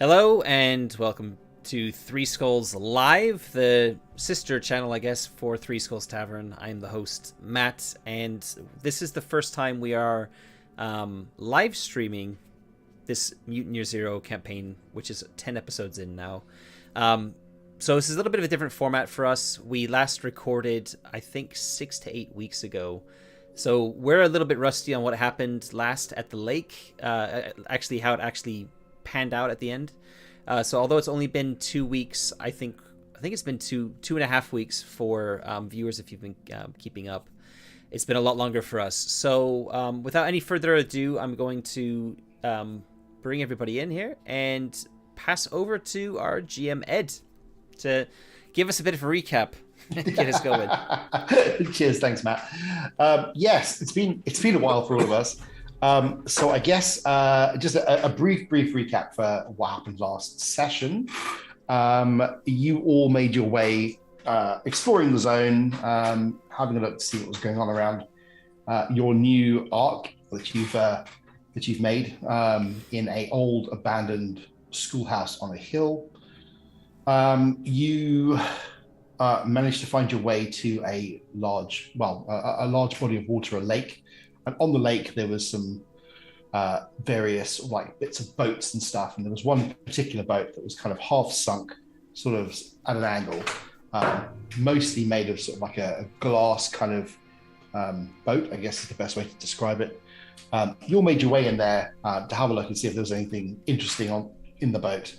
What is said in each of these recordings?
Hello and welcome to Three Skulls Live, the sister channel, I guess, for Three Skulls Tavern. I'm the host, Matt, and this is the first time we are live streaming this Mutant Year Zero campaign, which is 10 episodes in now. So this is a little bit of a different format for us. We last recorded, I think, 6 to 8 weeks ago. So we're a little bit rusty on what happened last at the lake, actually how it actually panned out at the end. So although it's only been 2 weeks, I think it's been two and a half weeks for viewers if you've been keeping up. It's been a lot longer for us. So without any further ado, I'm going to bring everybody in here and pass over to our GM Ed to give us a bit of a recap. Get us going. Cheers, thanks, Matt. Yes, it's been a while for all of us. So I guess just a brief recap for what happened last session. You all made your way exploring the zone, having a look to see what was going on around your new arc that you've made in a old abandoned schoolhouse on a hill. You managed to find your way to a large body of water, a lake. And on the lake, there was some various bits of boats and stuff. And there was one particular boat that was kind of half sunk, sort of at an angle, mostly made of sort of like a glass kind of boat, I guess is the best way to describe it. You all made your way in there to have a look and see if there was anything interesting in the boat.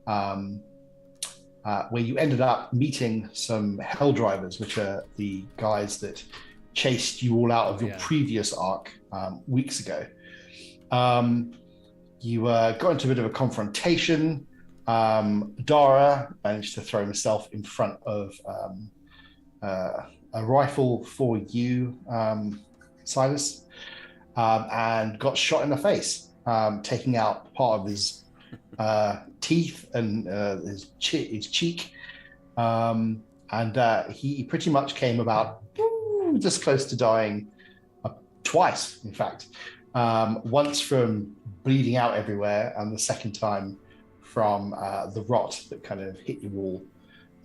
Where you ended up meeting some hell drivers, which are the guys that chased you all out of your previous arc weeks ago. You got into a bit of a confrontation. Dara managed to throw himself in front of a rifle for you, Silas, and got shot in the face, taking out part of his teeth and his cheek. And he pretty much came about just close to dying twice, in fact. Once from bleeding out everywhere, and the second time from the rot that kind of hit you all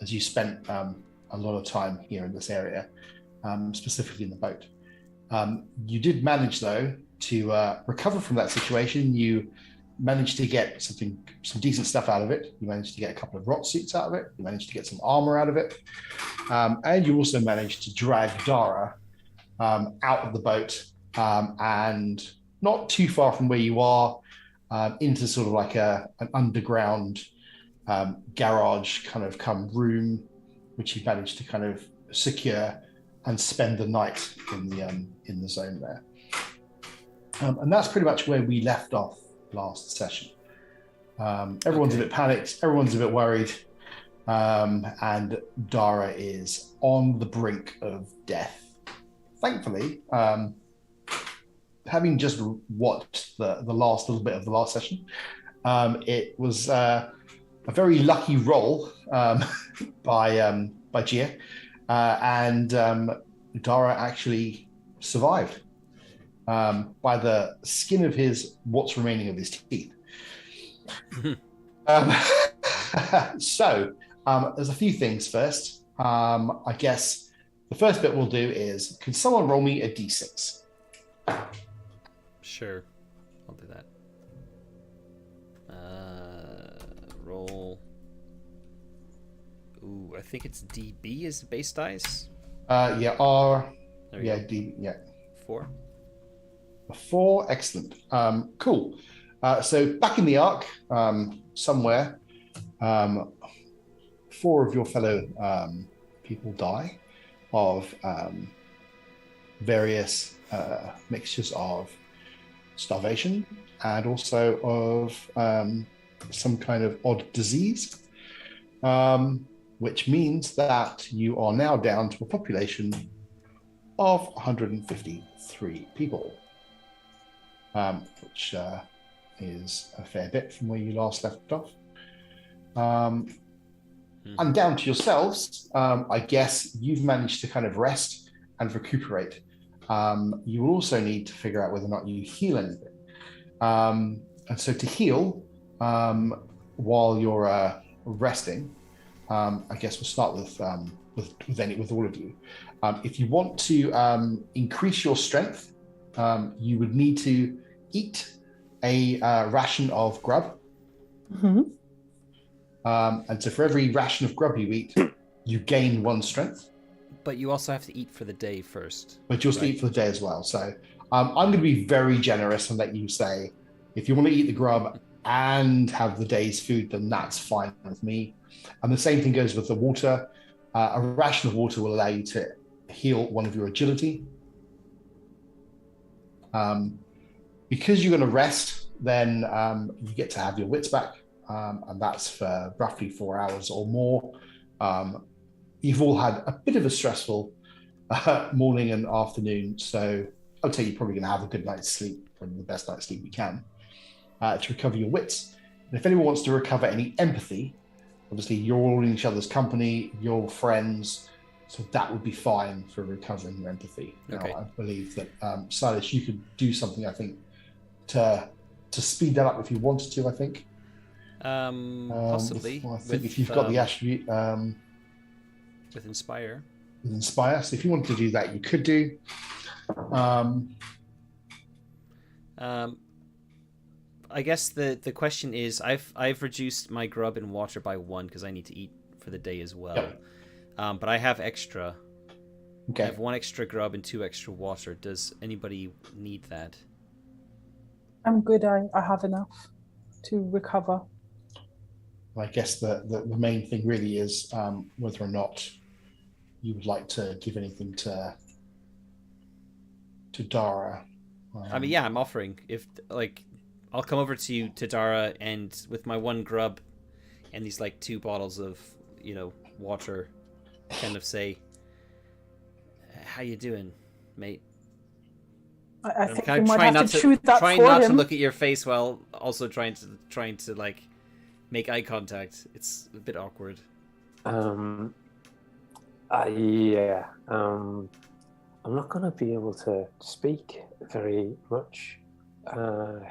as you spent a lot of time here in this area, specifically in the boat. You did manage, though, to recover from that situation. You managed to get some decent stuff out of it. You managed to get a couple of rot suits out of it. You managed to get some armor out of it. And you also managed to drag Dara out of the boat and not too far from where you are into sort of like an underground garage kind of come room, which you managed to kind of secure and spend the night in the zone there. And that's pretty much where we left off last session. Everyone's a bit panicked, everyone's a bit worried, and Dara is on the brink of death. Thankfully, having just watched the last little bit of the last session, it was a very lucky roll by Gia, and Dara actually survived. By the skin of what's remaining of his teeth. So there's a few things first. I guess the first bit we'll do is, can someone roll me a d6? Sure, I'll do that. Roll. Ooh, I think it's DB is the base dice. Yeah, R. Yeah, D. Yeah. 4. A 4, excellent. Cool. So back in the arc, somewhere, 4 of your fellow people die of various mixtures of starvation and also of some kind of odd disease, which means that you are now down to a population of 153 people. Which is a fair bit from where you last left off. And down to yourselves, I guess you've managed to kind of rest and recuperate. You will also need to figure out whether or not you heal anything. And so to heal, while you're resting, I guess we'll start with all of you. If you want to increase your strength, you would need to eat a ration of grub. Mm-hmm. And so for every ration of grub you eat, you gain 1 strength. But you also have to eat for the day first. But you'll eat for the day as well. So I'm going to be very generous and let you say, if you want to eat the grub and have the day's food, then that's fine with me. And the same thing goes with the water. A ration of water will allow you to heal 1 of your agility. Because you're going to rest, then you get to have your wits back. And that's for roughly 4 hours or more. You've all had a bit of a stressful morning and afternoon, so I'd say you're probably going to have a good night's sleep, probably the best night's sleep you can, to recover your wits. And if anyone wants to recover any empathy, obviously you're all in each other's company, you're friends, so that would be fine for recovering your empathy. Okay. Now, I believe that Silas, you could do something, I think, to speed that up if you wanted to, I think. Possibly. I think if you've got the attribute... with Inspire. With Inspire. So if you wanted to do that, you could do. I guess the question is, I've reduced my grub and water by 1 because I need to eat for the day as well. Yep. But I have extra. Okay. I have 1 extra grub and 2 extra water. Does anybody need that? I'm good. I have enough to recover. I guess the main thing really is whether or not you would like to give anything to Dara. I mean, yeah, I'm offering. If I'll come over to you, to Dara, and with my 1 grub and these 2 bottles of, water, kind of say, "How you doing, mate?" I think kind you of might have to choose that trying for not him. to look at your face while also trying to make eye contact. It's a bit awkward. Yeah. I'm not going to be able to speak very much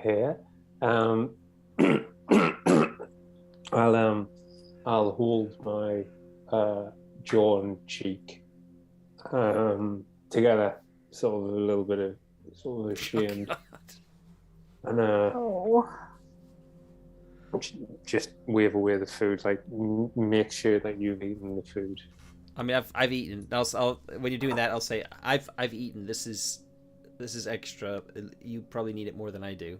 here. I'll hold my jaw and cheek together, sort of a little bit of ashamed, and just wave away the food. Make sure that you've eaten the food. I mean, I've eaten. I'll when you're doing that, I'll say I've eaten. This is extra. You probably need it more than I do.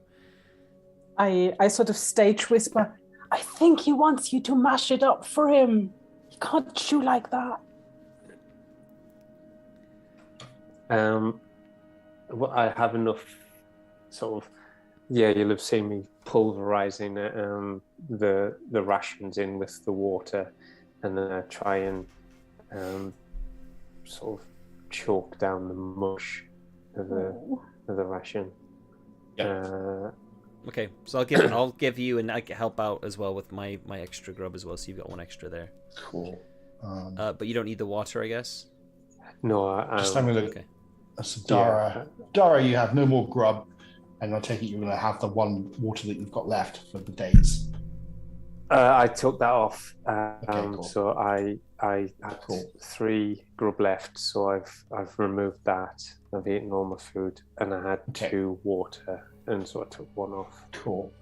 I sort of stage whisper, I think he wants you to mash it up for him. You can't chew like that. Well, I have enough sort of. Yeah, you'll have seen me pulverizing the rations in with the water, and then I try and sort of choke down the mush of the ration. Yep. Okay, so I'll give you, and I can help out as well with my extra grub as well. So you've got 1 extra there. Cool. But you don't need the water, I guess. No, just having a look. Okay. So Dara, you have no more grub, and I take it you're going to have the 1 water that you've got left for the days. I took that off. Cool. So I had 3 grub left, so I've removed that. I've eaten all my food, and I had 2 water, and so I took 1 off. Cool.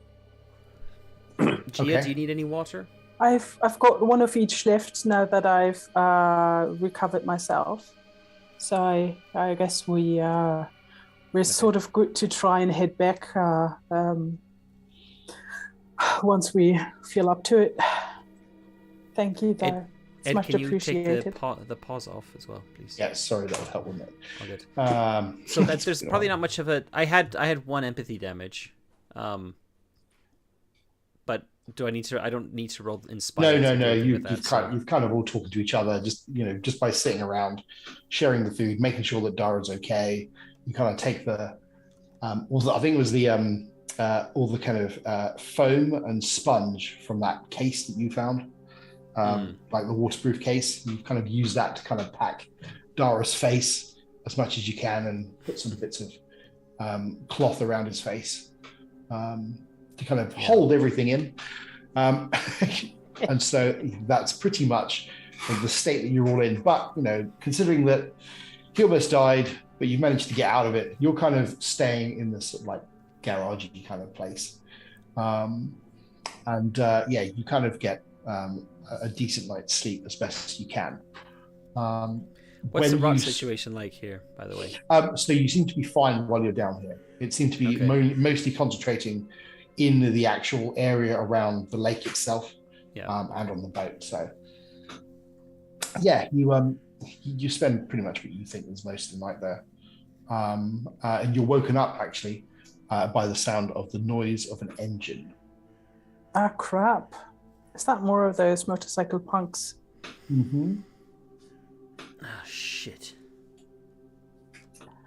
Gia, do you need any water? I've got 1 of each left now that I've recovered myself. So I guess we're sort of good to try and head back once we feel up to it. Thank you, though. It's much can you appreciated. take the pause off as well, please? Yeah, sorry, that would help, wouldn't it? Oh, good. So there's probably not much of a. I had 1 empathy damage, but do I need to? I don't need to roll Inspire. No. You've kind of all talking to each other, just by sitting around, sharing the food, making sure that Dara's okay. You kind of take the, I think it was the all the kind of foam and sponge from that case that you found. Like the waterproof case, you kind of use that to kind of pack Dara's face as much as you can and put some bits of cloth around his face to kind of hold everything in. Um, and so that's pretty much the state that you're all in. But, considering that he almost died, but you managed to get out of it, you're kind of staying in this sort of like garagey kind of place. You kind of get a decent night's sleep as best as you can. What's the rock situation like here, by the way? So you seem to be fine while you're down here. It seemed to be mostly concentrating in the actual area around the lake itself, and on the boat. So, you spend pretty much what you think is most of the night there, and you're woken up actually by the sound of the noise of an engine. Ah, crap! Is that more of those motorcycle punks? Mm-hmm. Ah, shit.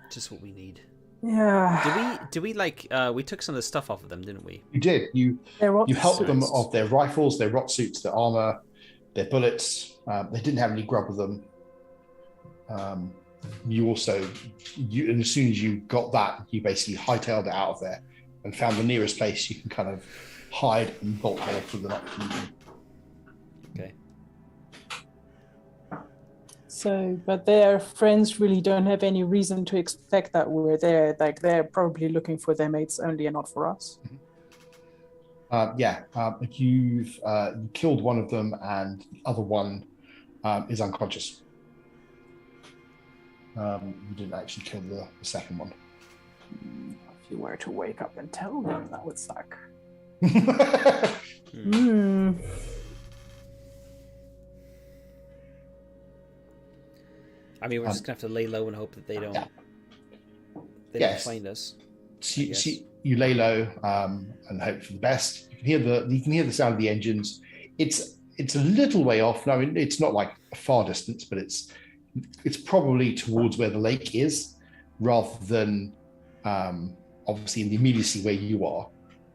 Just what we need. Yeah. Did we we took some of the stuff off of them, didn't we? You did. You helped them of their rifles, their rot suits, their armor, their bullets. They didn't have any grub with them. You also, and as soon as you got that, you basically hightailed it out of there and found the nearest place you can kind of hide and bolt off with an opportunity. Okay. So, but their friends really don't have any reason to expect that we're there. Like, they're probably looking for their mates only and not for us. You've killed one of them, and the other one is unconscious. You didn't actually kill the second one. If you were to wake up and tell them, that would suck. I mean, we're just gonna have to lay low and hope that they don't find us. So you lay low and hope for the best. You can hear the sound of the engines. It's a little way off. I mean, it's not like a far distance, but it's probably towards where the lake is, rather than obviously in the immediacy where you are.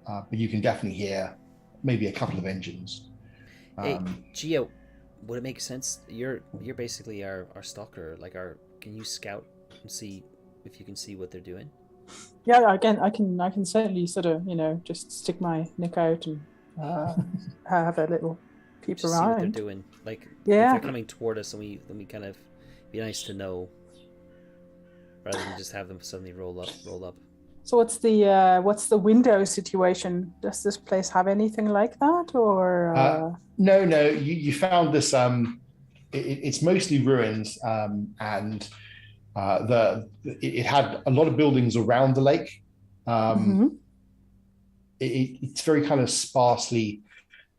But you can definitely hear maybe a couple of engines. Hey, Gio, would it make sense? You're basically our stalker. Can you scout and see if you can see what they're doing? Yeah, again, I can certainly sort of just stick my neck out and have a little peep just around. See what they're doing. If they're coming toward us, and we kind of be nice to know, rather than just have them suddenly roll up. So what's the window situation? Does this place have anything like that, or? No. You found this. It's mostly ruins, and it had a lot of buildings around the lake. It's very kind of sparsely,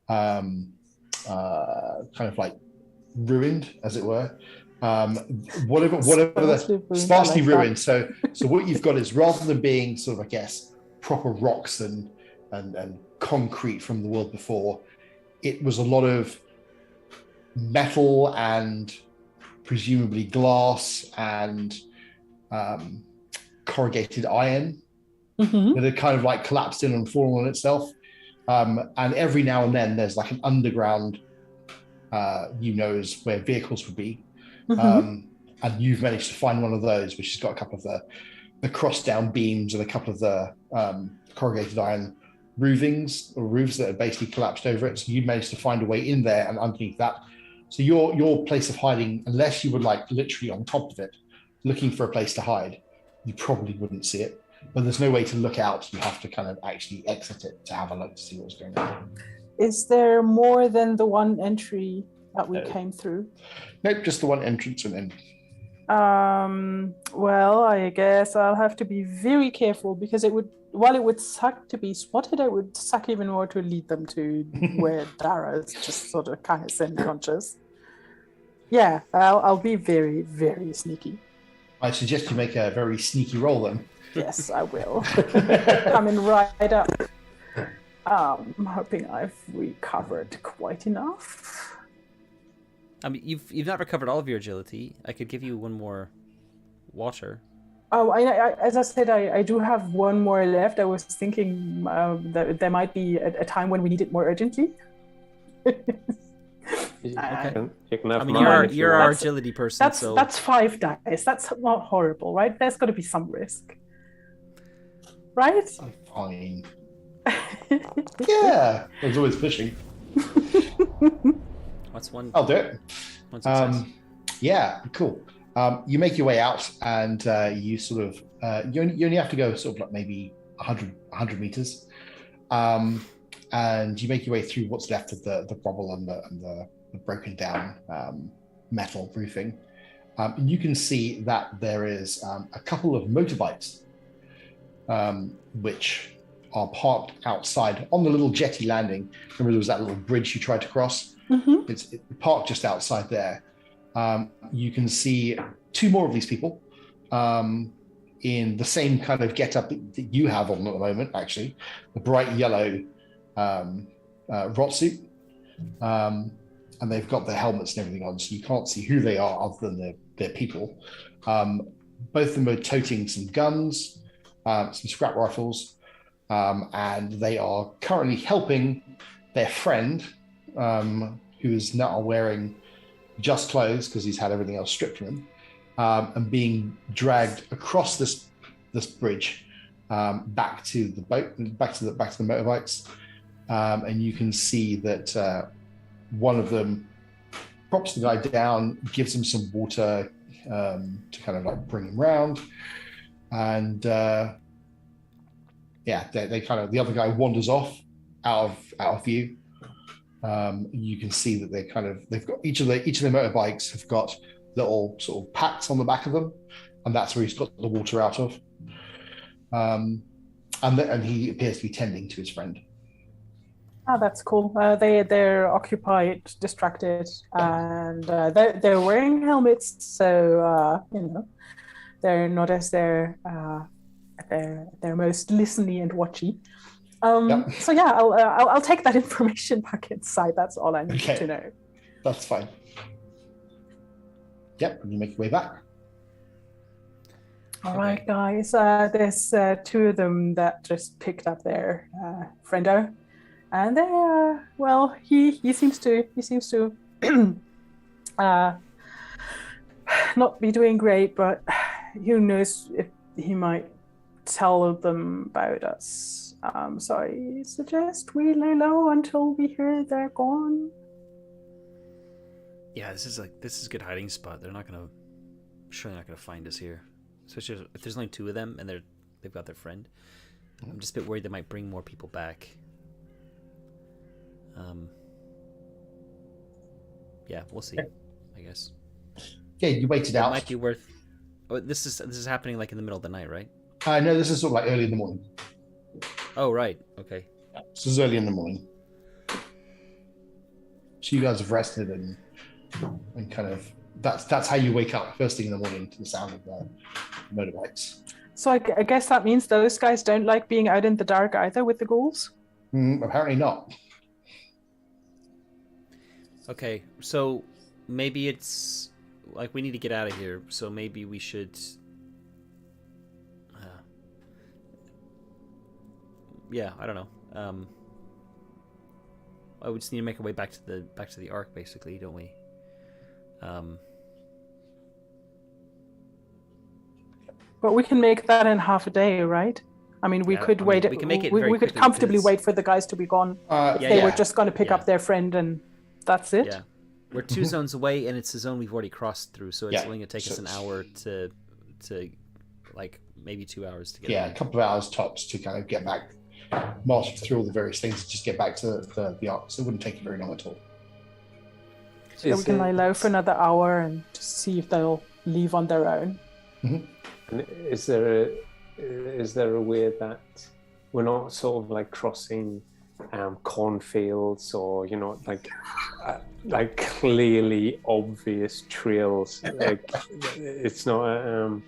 kind of like ruined, as it were. Whatever sparsely ruined. So what you've got is, rather than being sort of, I guess, proper rocks and concrete from the world before, it was a lot of metal and presumably glass and corrugated iron that had kind of like collapsed in and fallen on itself. And every now and then there's like an underground, is where vehicles would be. And you've managed to find one of those, which has got a couple of the cross down beams and a couple of the corrugated iron roofs that had basically collapsed over it. So you managed to find a way in there and underneath that. So your place of hiding, unless you were like literally on top of it, looking for a place to hide, you probably wouldn't see it. But there's no way to look out. You have to kind of actually exit it to have a look to see what's going on. Is there more than the one entry that we came through? Nope, just the one entrance and end. Well, I guess I'll have to be very careful, because while it would suck to be spotted, it would suck even more to lead them to where Dara's just sort of kind of semi-conscious. Yeah, I'll be very, very sneaky. I suggest you make a very sneaky roll then. Yes, I will. Coming right up. I'm hoping I've recovered quite enough. I mean, you've not recovered all of your agility. I could give you one more water. Oh, as I said, I do have one more left. I was thinking that there might be a time when we need it more urgently. You can have you're our agility person. That's 5 dice. That's not horrible, right? There's got to be some risk, right? I'm fine. Yeah, there's always fishing. What's one? I'll do it. One success. Yeah, cool. You make your way out, and you sort of you only have to go sort of like maybe 100 meters, and you make your way through what's left of the rubble and the broken down metal roofing. And you can see that there is a couple of motorbikes, which are parked outside on the little jetty landing. Remember, there was that little bridge you tried to cross? Mm-hmm. It's parked just outside there. You can see two more of these people in the same kind of get-up that you have on at the moment, actually. The bright yellow rot suit. And they've got their helmets and everything on, so you can't see who they are other than their people. Both of them are toting some guns, some scrap rifles, and they are currently helping their friend, who is now wearing just clothes because he's had everything else stripped from him, and being dragged across this bridge back to the boat, back to the motorbikes. And you can see that one of them props the guy down, gives him some water to kind of like bring him round, and they kind of, the other guy wanders off out of view. You can see that they've got each of their motorbikes have got little sort of packs on the back of them, and that's where he's got the water out of. And he appears to be tending to his friend. Oh, that's cool. They're occupied, distracted, and they're wearing helmets, so they're not as they're most listening and watchy. Yep. So yeah, I'll take that information back inside. That's all I need to know. That's fine. Yep, and you make your way back. All right, guys. There's two of them that just picked up their friendo, and they he seems to not be doing great, but who knows if he might tell them about us. So I suggest we lay low until we hear they're gone. Yeah, this is a good hiding spot. They're not gonna find us here, especially if there's only two of them and they've got their friend. I'm just a bit worried they might bring more people back. Yeah, we'll see. I guess. Yeah, you waited out. It might be worth. Oh, this is happening like in the middle of the night, right? No, this is sort of like early in the morning. Oh, right. Okay. This is early in the morning. So you guys have rested and kind of that's how you wake up first thing in the morning to the sound of the motorbikes. So I guess that means those guys don't like being out in the dark either with the ghouls? Apparently not. Okay, so maybe it's like we need to get out of here. So maybe we should. Yeah, I don't know. We just need to make our way back to the Ark, basically, don't we? But we can make that in half a day, right? I mean, we could wait. We can make it. We could comfortably wait for the guys to be gone. If they were just going to pick up their friend, and that's it. Yeah, we're 2 zones away, and it's a zone we've already crossed through, so it's only going to take us an hour to like maybe 2 hours to get. Yeah, a couple of hours tops to kind of get back, march through all the various things, to just get back to the Ark. So it wouldn't take you very long at all. So we can lie low for another hour and just see if they'll leave on their own. Mm-hmm. And is there a way that we're not sort of like crossing cornfields or like clearly obvious trails? Like it's not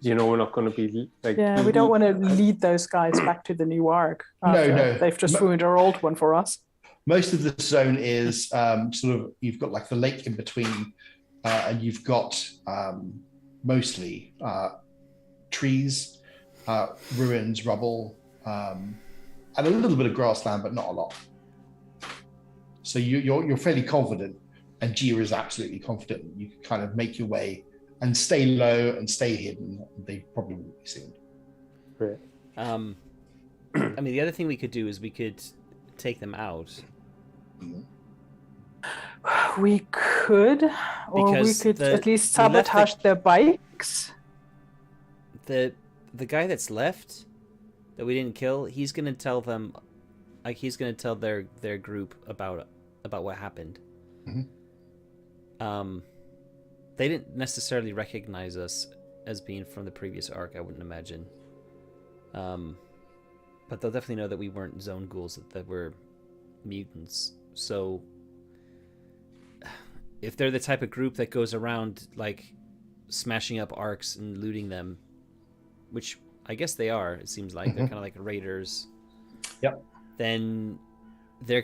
we're not going to be like. Yeah, we don't want to lead those guys back to the new Ark. No, they've just ruined our old one for us. Most of the zone is sort of, you've got like the lake in between, and you've got mostly trees, ruins, rubble, and a little bit of grassland, but not a lot. So you're fairly confident, and Gia is absolutely confident you can kind of make your way and stay low and stay hidden. They probably won't be seen. Great. I mean, the other thing we could do is we could take them out. We could, or we Because could at least we left sabotage their bikes. The guy that's left that we didn't kill, he's gonna tell them, like he's gonna tell their group about what happened. They didn't necessarily recognize us as being from the previous arc, I wouldn't imagine. But they'll definitely know that we weren't zone ghouls, that we're mutants. So if they're the type of group that goes around like smashing up arcs and looting them, which I guess they are, it seems like they're kind of like raiders. Yep. Then they're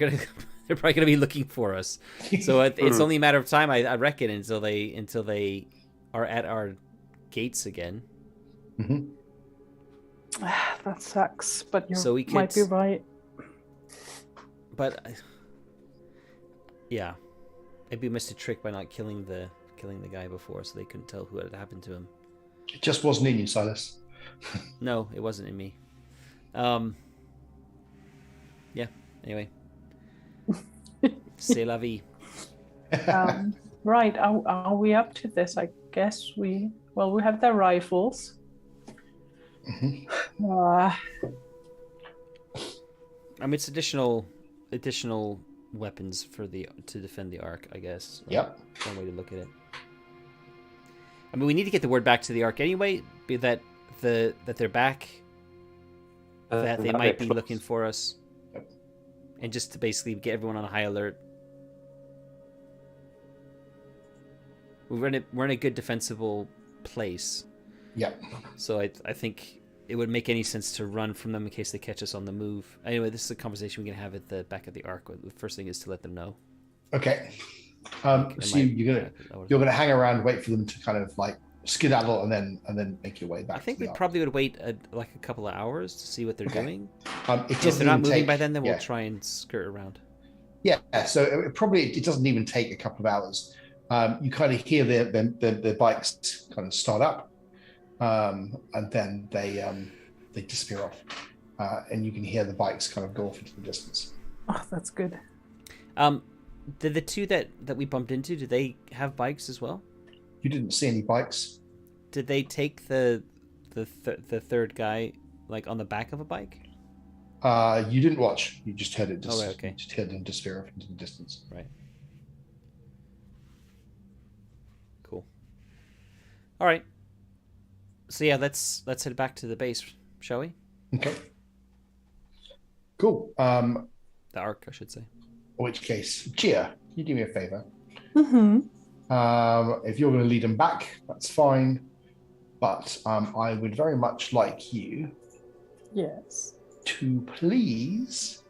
probably gonna be looking for us. So it's only a matter of time, I reckon, until they are at our gates again. That sucks, but you So we might be could- right. But yeah, maybe we missed a trick by not killing the guy before, so they couldn't tell who had happened to him. It just wasn't in you, Silas. No, it wasn't in me. Yeah. Anyway, c'est la vie. Right, are we up to this? I guess we have their rifles. I mean, it's additional weapons to defend the Ark, I guess. Yep. One way to look at it. I mean, we need to get the word back to the Ark anyway, be that they're back, that they might be looking for us, and just to basically get everyone on high alert. We're in a good defensible place. Yep. So I think it would make any sense to run from them in case they catch us on the move. Anyway, this is a conversation we can have at the back of the Ark. The first thing is to let them know. Okay. So you're gonna hang around, wait for them to kind of like skedaddle, and then make your way back. I think to we the Ark. probably would wait a couple of hours to see what they're doing. If If they're not moving by then we'll try and skirt around. Yeah, so it doesn't even take a couple of hours. You kind of hear their bikes kind of start up, and then they disappear off, and you can hear the bikes kind of go off into the distance. Oh, that's good. Did the two that we bumped into, did they have bikes as well? You didn't see any bikes. Did they take the third guy like on the back of a bike? You didn't watch. You just heard it. Oh, right, okay. Just heard them disappear off into the distance. Right. Cool. All right. So yeah, let's head back to the base, shall we? Okay. Cool. The Ark, I should say. In which case, Chia, can you do me a favor? Mm-hmm. If you're going to lead them back, that's fine. But I would very much like you Yes. to please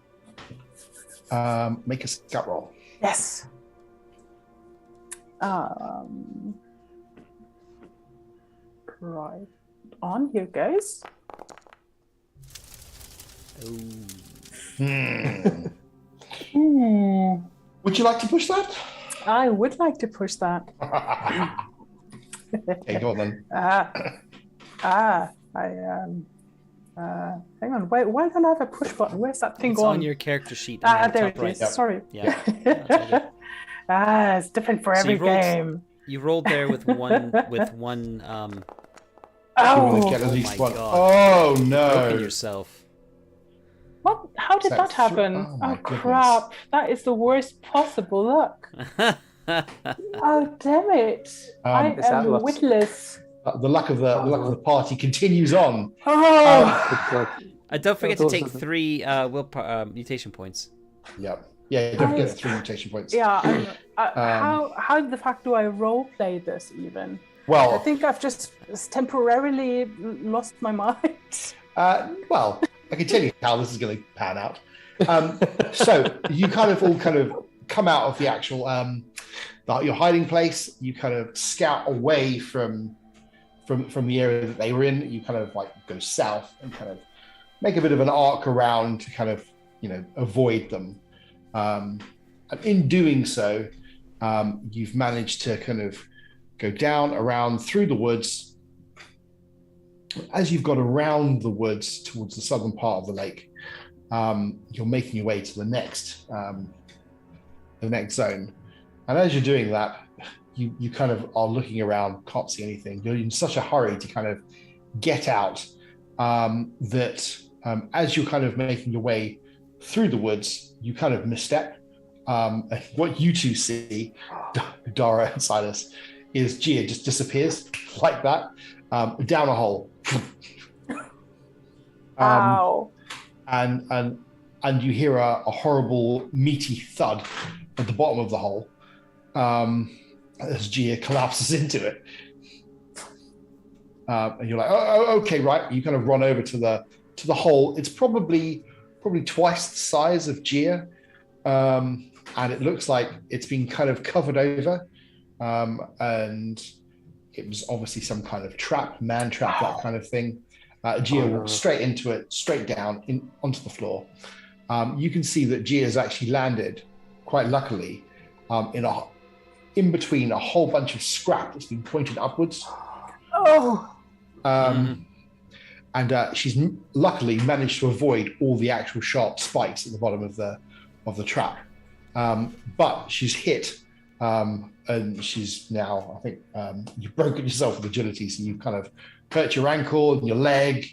make a scout roll. Yes. Right. On here, guys. Oh. Would you like to push that? I would like to push that. Okay, go on then. Hang on. Why don't I have a push button? Where's that thing It's going? on your character sheet. On the There top it right. is. Yep. Sorry. Yeah. It's different for So every you rolled- game. You rolled there with one You want Oh, to get at Oh least my one. God. Oh broken no! yourself. what? How did So that happen? oh my goodness. Crap! That is the worst possible luck. Oh damn it! I Is that am what's- witless. The luck of the party continues on. Oh, Don't forget to Those take are the- 3 mutation points. Yep. Yeah, don't forget the 3 mutation points. yeah. How the fuck do I role play this even? I Well, think I've just temporarily lost my mind. well, I can tell you how this is going to pan out. So you kind of come out of the actual your hiding place. You kind of scout away from the area that they were in. You kind of like go south and kind of make a bit of an arc around to kind of avoid them. And in doing so, you've managed to kind of go down, around, through the woods, as you've got around the woods towards the southern part of the lake, you're making your way to the next zone. And as you're doing that, you kind of are looking around, can't see anything. You're in such a hurry to kind of get out that as you're kind of making your way through the woods, you kind of misstep. What you two see, Dara and Silas, is Gia just disappears like that down a hole. Ow. And you hear a horrible meaty thud at the bottom of the hole as Gia collapses into it. And you're like, oh, okay, right. You kind of run over to the hole. It's probably twice the size of Gia, and it looks like it's been kind of covered over, and it was obviously some kind of trap, man trap, that kind of thing. Gia walks straight into it, straight down onto the floor. You can see that Gia's actually landed, quite luckily, in between a whole bunch of scrap that's been pointed upwards. Oh. And she's luckily managed to avoid all the actual sharp spikes at the bottom of the trap. But she's hit, and she's now, I think, you've broken yourself with agility, so you've kind of hurt your ankle and your leg.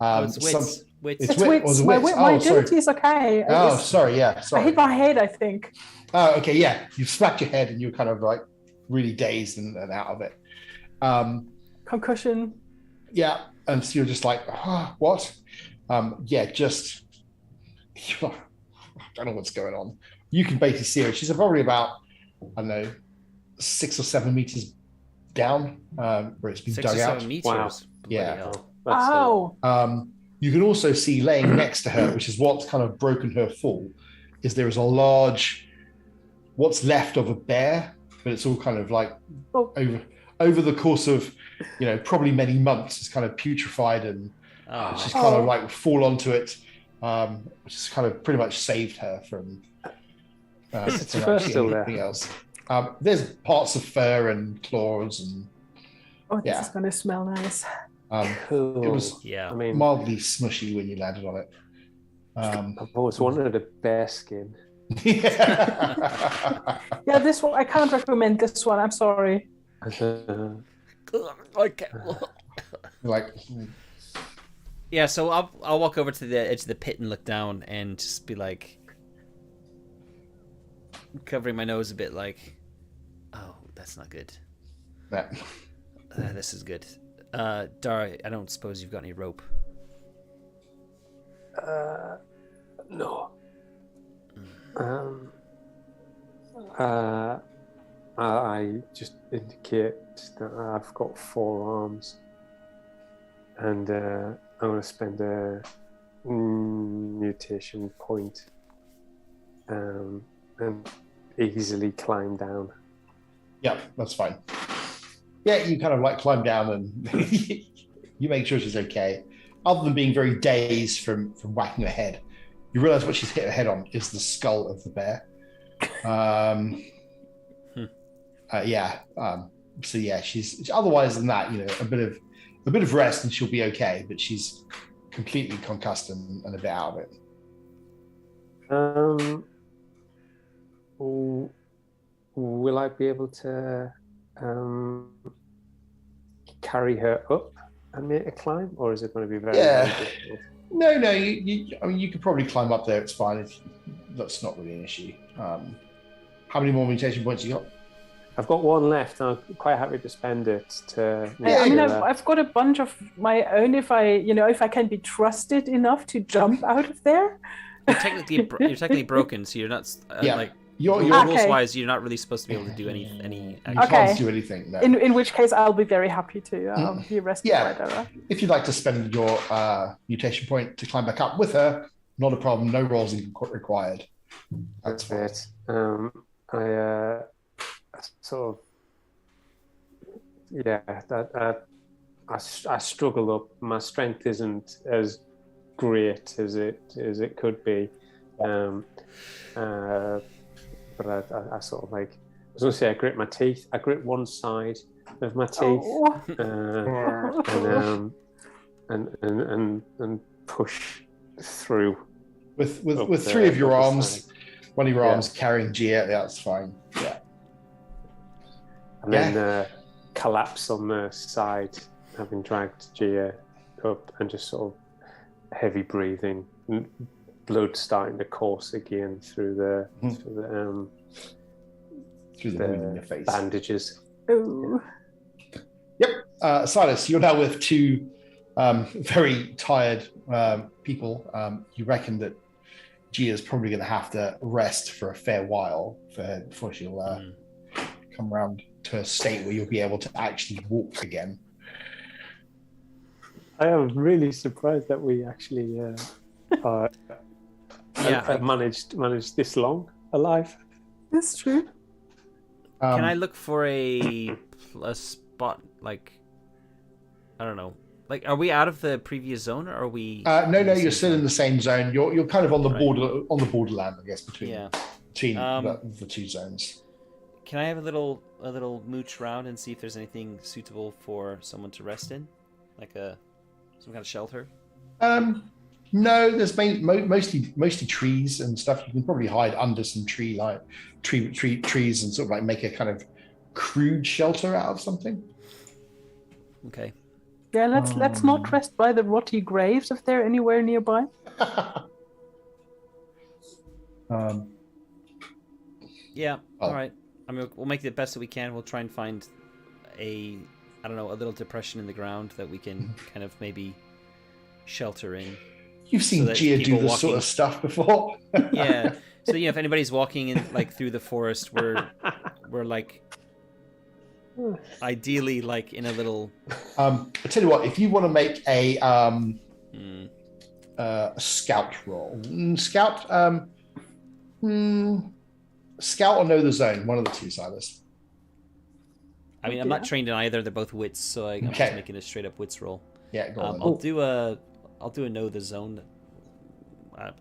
It's wits. It's wits. My agility is okay. Sorry. I hit my head, I think. Oh, okay, yeah. You've slapped your head and you're kind of like really dazed and out of it. Concussion. Yeah, and so you're just like, what? I don't know what's going on. You can basically see her. She's probably about, I don't know, 6 or 7 meters down, where it's been 6 dug or 7 out. meters. Wow. Yeah. Ow. You can also see laying next to her, which is what's kind of broken her fall, is there is a large, what's left of a bear, but it's all kind of like over the course of, probably many months, it's kind of putrefied and she's kind of like fall onto it, which has kind of pretty much saved her from anything else. There's parts of fur and claws and this is going to smell nice. Cool. It was mildly smushy when you landed on it. I've always wanted a bear skin. Yeah, this one I can't recommend. This one, I'm sorry. Okay. Yeah, so I'll walk over to the edge of the pit and look down and just be like, covering my nose a bit, like, oh, that's not good. This is good. Dara, I don't suppose you've got any rope. No. I just indicate that I've got 4 arms, and I'm going to spend a mutation point and easily climb down. Yeah, that's fine. Yeah, you kind of like climb down and you make sure she's okay. Other than being very dazed from whacking her head, you realize what she's hit her head on is the skull of the bear. So yeah, she's otherwise than that, a bit of rest and she'll be okay. But she's completely concussed and a bit out of it. Will I be able to carry her up and make a climb, or is it going to be very difficult? No. You could probably climb up there. It's fine. That's not really an issue. How many more mutation points you got? I've got 1 left, and I'm quite happy to spend it to. I've got a bunch of my own. If I can be trusted enough to jump out of there. You're technically broken, so you're not rules-wise, you're not really supposed to be able to do any. You can't do anything. No. In which case, I'll be very happy to be rescued by Dara. If you'd like to spend your mutation point to climb back up with her, not a problem. No rolls required. That's it. I struggle up. My strength isn't as great as it could be, but I sort of like. I was going to say I grit my teeth. I grit one side of my teeth, and push through. With Up three of your up the arms, side. one of your arms carrying Gia, that's fine. Yeah. And then collapse on the side, having dragged Gia up, and just sort of heavy breathing, blood starting to course again through the wound in your face. bandages. Ooh. Yep. Silas, you're now with two very tired people. You reckon that Gia's probably going to have to rest for a fair while before she'll come around to a state where you'll be able to actually walk again. I am really surprised that we actually managed this long alive. That's true. Can I look for a spot, like, I don't know, like, are we out of the previous zone, or are we? No, you're still in the same zone. You're kind of on the borderland, I guess, between the two zones. Can I have a little mooch around and see if there's anything suitable for someone to rest in, like some kind of shelter? No, there's mostly trees and stuff. You can probably hide under some trees and sort of like make a kind of crude shelter out of something. Okay. Yeah, let's not rest by the rotty graves if they're anywhere nearby. Yeah. All right. I mean, we'll make the best that we can. We'll try and find a little depression in the ground that we can kind of maybe shelter in. You've seen Gia do this sort of stuff before. Yeah. So if anybody's walking in like through the forest, we're like ideally like in a little. I tell you what, if you want to make a scout roll, scout or know the zone, one of the two, Silas. I mean, I'm not trained in either. They're both wits, so I'm just making a straight up wits roll. Yeah, go on. I'll do a know the zone. I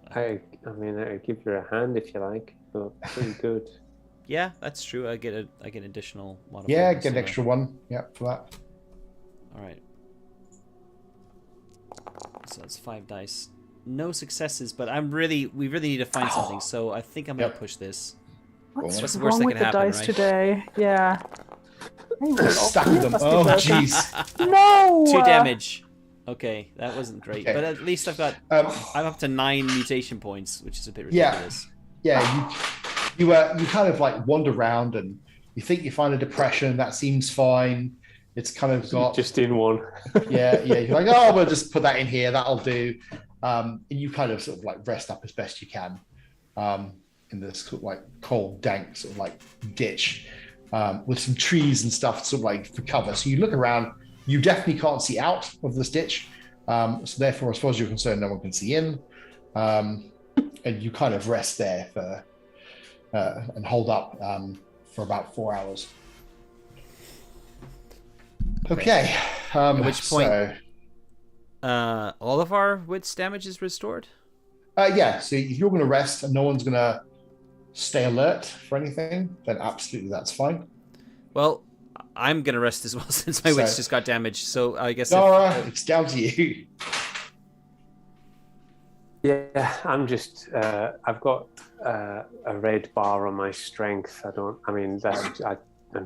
mean, I give you a hand if you like, but pretty good. Yeah, that's true. I get an additional modifier. Yeah, get an extra one. Yeah, for that. All right. So that's 5 dice. No successes, but we really need to find something. So I think I'm gonna push this. What's the worst wrong that with can the happen, dice right? today? Yeah. Stack them. Oh, jeez. No! 2 damage. Okay, that wasn't great, Okay. but at least I've got I'm up to 9 mutation points, which is a bit ridiculous. Yeah. You kind of like wander around and you think you find a depression that seems fine. It's kind of got just in one. yeah. You're like, oh, we'll just put that in here. That'll do. And you kind of sort of like rest up as best you can in this sort of like cold, dank sort of like ditch with some trees and stuff sort of like for cover. So you look around. You definitely can't see out of this ditch. So therefore, as far as you're concerned, no one can see in. And you kind of rest there for and hold up for about 4 hours. Okay. At which point, all of our wits damage is restored? Yeah, so if you're going to rest and no one's going to stay alert for anything, then absolutely that's fine. Well, I'm going to rest as well since my wits just got damaged. So I guess... Dara, it's down to you. Yeah, I'm just. I've got a red bar on my strength. I'm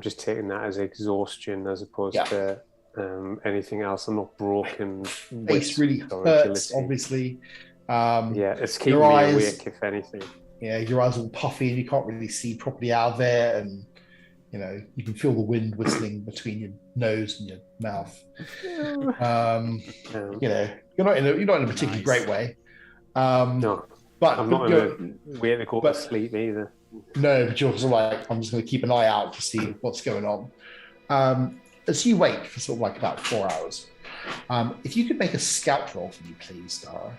just taking that as exhaustion as opposed to anything else. I'm not broken. Face really hurts, obviously. It's keeping me awake, if anything. Yeah, your eyes are all puffy and you can't really see properly out there, and you can feel the wind whistling between your nose and your mouth. You're not in a particularly great way. No, but I'm not in a way to go to sleep either. No, but you're also like, I'm just going to keep an eye out to see what's going on. As you wait for sort of like about 4 hours, if you could make a scout roll for me, please, Dara.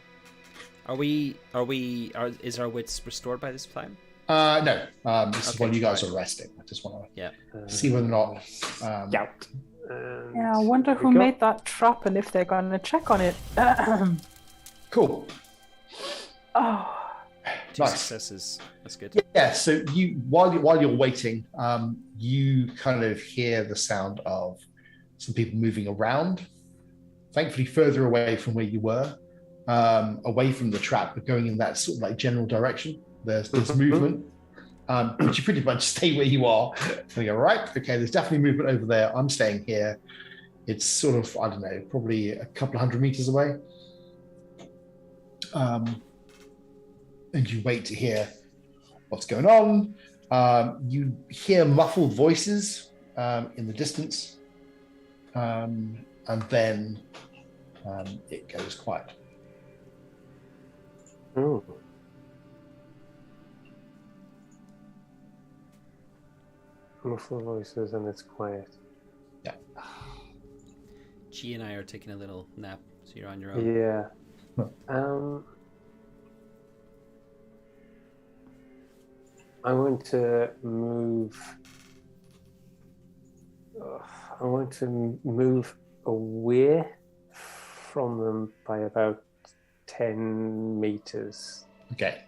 Is our wits restored by this time? No. This is when you guys are resting. I just want to see whether or not. Scout. I wonder who made that trap and if they're going to check on it. Cool. Oh, 2 successes. That's good. Yeah. So while you're waiting, you kind of hear the sound of some people moving around thankfully further away from where you were, away from the trap, but going in that sort of like general direction. There's movement, but you pretty much stay where you are. And you go, right, okay, there's definitely movement over there. I'm staying here. It's sort of, I don't know, probably a couple of 100 meters away. And you wait to hear what's going on. You hear muffled voices in the distance. And then it goes quiet. Oh. Muffled voices and it's quiet. Yeah. G and I are taking a little nap, so you're on your own. Yeah. I'm going to move. I want to move away from them by about 10 meters. Okay.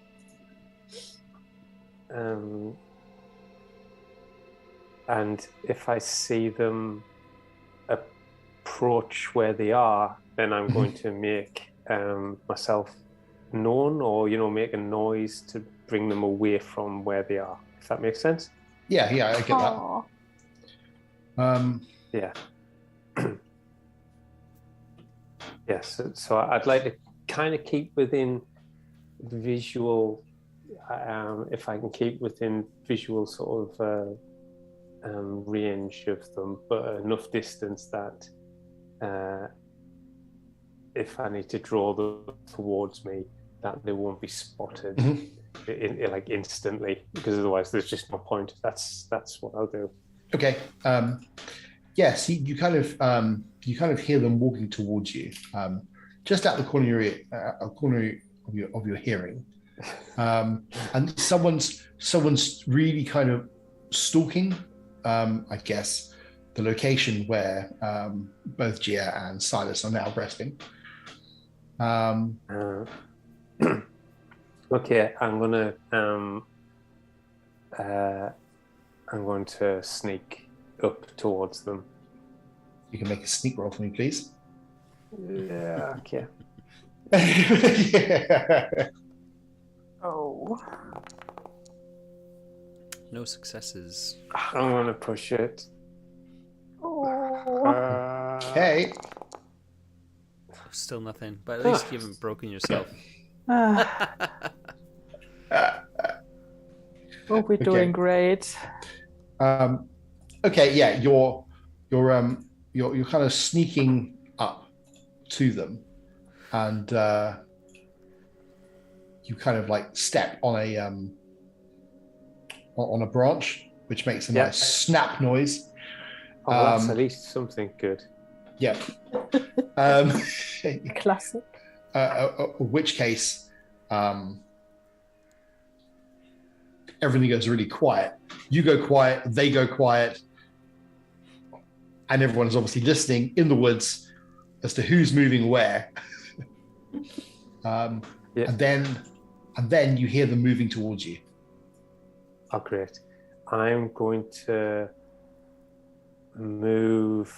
And if I see them approach where they are, then I'm going to make myself known, or make a noise to bring them away from where they are. If that makes sense. Yeah, I get Aw. that. Yeah. Yes. So I'd like to kind of keep within visual. If I can keep within visual sort of range of them, but enough distance that if I need to draw them towards me, that they won't be spotted like instantly, because otherwise there's just no point. That's what I'll do. Okay. Yes, you kind of hear them walking towards you, just at the corner of your hearing, and someone's really kind of stalking. I guess the location where both Gia and Silas are now resting. Okay, I'm going to sneak up towards them. You can make a sneak roll for me, please. Yeah. Okay. Yeah. Oh. No successes. I'm gonna push it. Oh. Okay. Still nothing, but at least you haven't broken yourself. Ah. Oh, we're doing great. Okay, yeah, you're kind of sneaking up to them, and you kind of like step on a branch, which makes a nice snap noise. Oh, that's at least something good. Yeah. Classic. In which case, everything goes really quiet. You go quiet, they go quiet, and everyone's obviously listening in the woods as to who's moving where. And then you hear them moving towards you. Oh, great. I'm going to move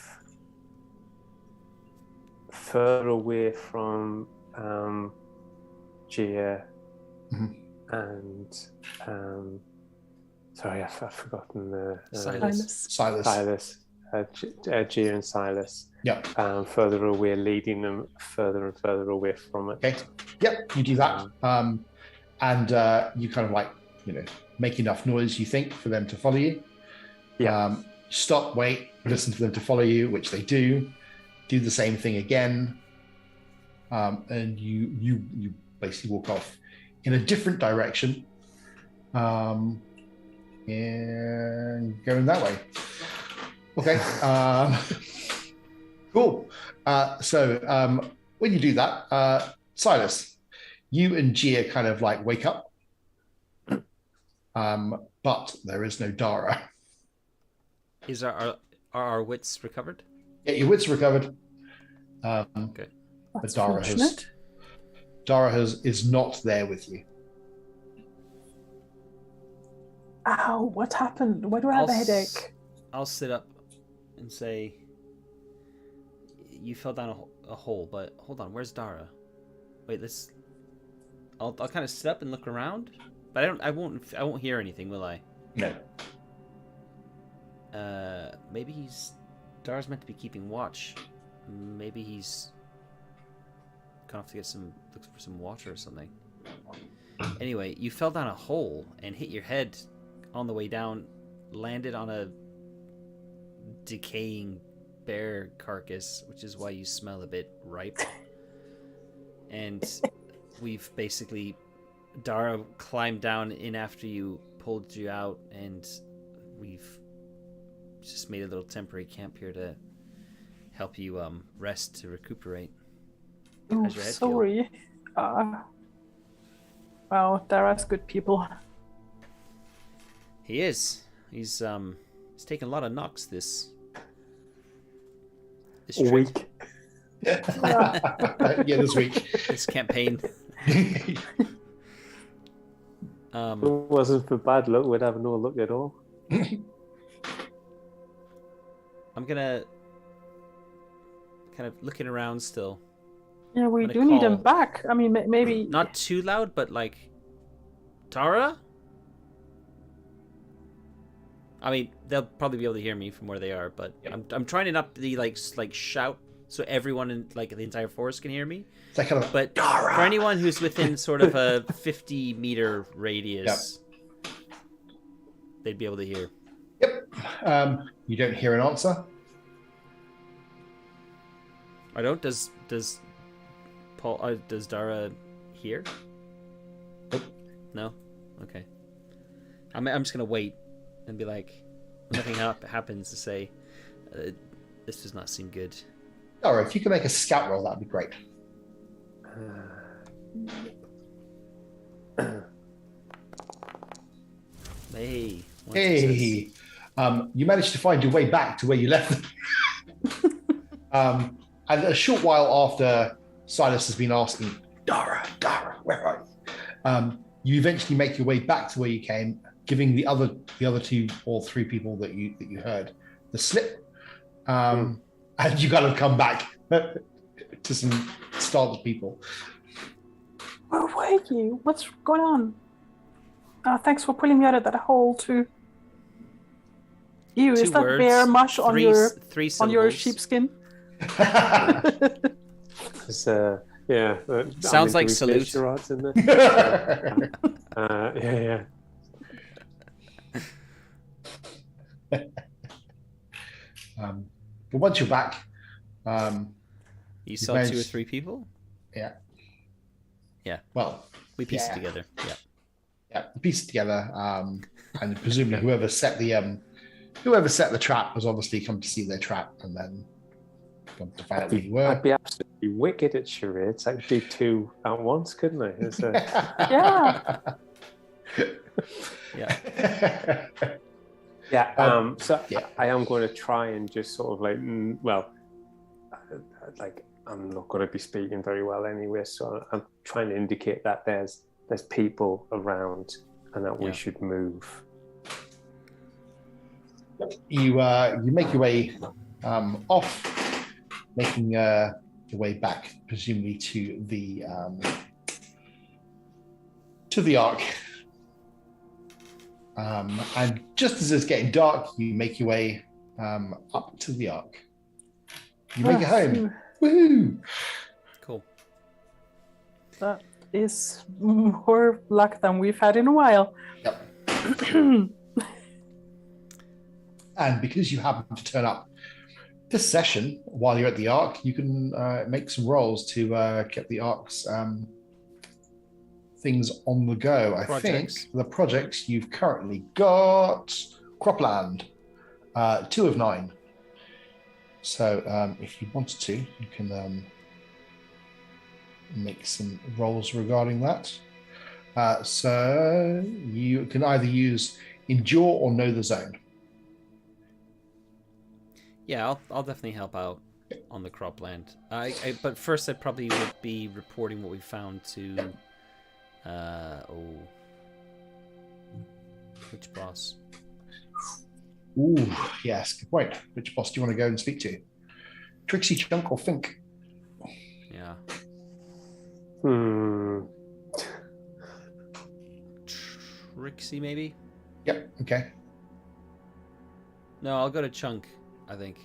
further away from Gia and sorry, I've forgotten Silas. Gia and Silas. Yeah. Further away, leading them further and further away from it. Okay. Yep, you do that. And you kind of like, make enough noise, you think, for them to follow you. Yeah. Stop, wait, listen for them to follow you, which they do. Do the same thing again. And you basically walk off in a different direction. And going that way. Okay. Cool. So when you do that, Silas, you and Gia kind of like wake up. But there is no Dara. Is our wits recovered? Yeah, your wits recovered. Okay. But That's Dara is not there with you. Ow, what happened? Why do I have a headache? I'll sit up and say, you fell down a hole, but hold on, where's Dara? Wait, let's. I'll kind of sit up and look around, but I won't hear anything, will I? No. Maybe Dara's meant to be keeping watch. Maybe he's gone off to look for some water or something. Anyway, you fell down a hole and hit your head on the way down, landed on a decaying bear carcass, which is why you smell a bit ripe. And we've basically, Dara climbed down in after you, pulled you out, and we've just made a little temporary camp here to help you rest, to recuperate. Oh, How's your head sorry. Well, Dara's good people. He is. He's taken a lot of knocks this trip. Week. Yeah, this week. This campaign. If it wasn't for bad luck, we'd have no luck at all. I'm gonna kind of looking around still. Yeah, we gonna do need him call- back. I mean, maybe. Not too loud, but like, Dara? I mean, they'll probably be able to hear me from where they are, but I'm trying to not be like shout so everyone in like the entire forest can hear me. It's like kind of, But Dara! for anyone who's within sort of a 50-meter radius, they'd be able to hear. Yep. You don't hear an answer. I don't. Does Paul? Does Dara hear? Nope. No. Okay. I'm just gonna wait and be like, when nothing happens, to say, this does not seem good. Dara, if you can make a scout roll, that'd be great. Hey. one success. Hey, you managed to find your way back to where you left them. And a short while after Silas has been asking, Dara, where are you? You eventually make your way back to where you came, giving the other two or three people that you heard the slip, and you kind of come back to some startled people. Where were you? What's going on? Thanks for pulling me out of that hole too. Ew, is Two that words, bear mush on three your syllables. sheepskin? It's, yeah. Sounds like salute. Rods in there. Yeah. But once you're back, You saw managed- 2 or 3 people? yeah. Yeah. Well, We pieced Yeah. it together. Yeah. yeah, you piece it together, and presumably whoever set the trap has obviously come to see their trap and then come to find out where you were. I'd be absolutely wicked at charades. I could do 2 at once, couldn't I? It's, Yeah. Yeah. Yeah. So yeah. I am going to try and just sort of like, like I'm not going to be speaking very well anyway, so I'm trying to indicate that there's people around and that we Yeah. should move. You make your way off, making your way back, presumably to the Ark. And just as it's getting dark, you make your way up to the Ark. You make it home. Woohoo! Cool. That is more luck than we've had in a while. Yep. And because you happen to turn up this session while you're at the Ark, you can make some rolls to get the Ark's things on the go. I Projects. think the projects you've currently got Cropland, 2 of 9. So if you wanted to, you can make some rolls regarding that. So you can either use Endure or Know the Zone. Yeah, I'll definitely help out on the cropland. But first, I probably would be reporting what we found to. Which boss? Ooh, yes, good point. Which boss do you want to go and speak to? Trixie, Chunk, or Fink? Yeah. Trixie, maybe? Yep. Okay. No, I'll go to Chunk, I think.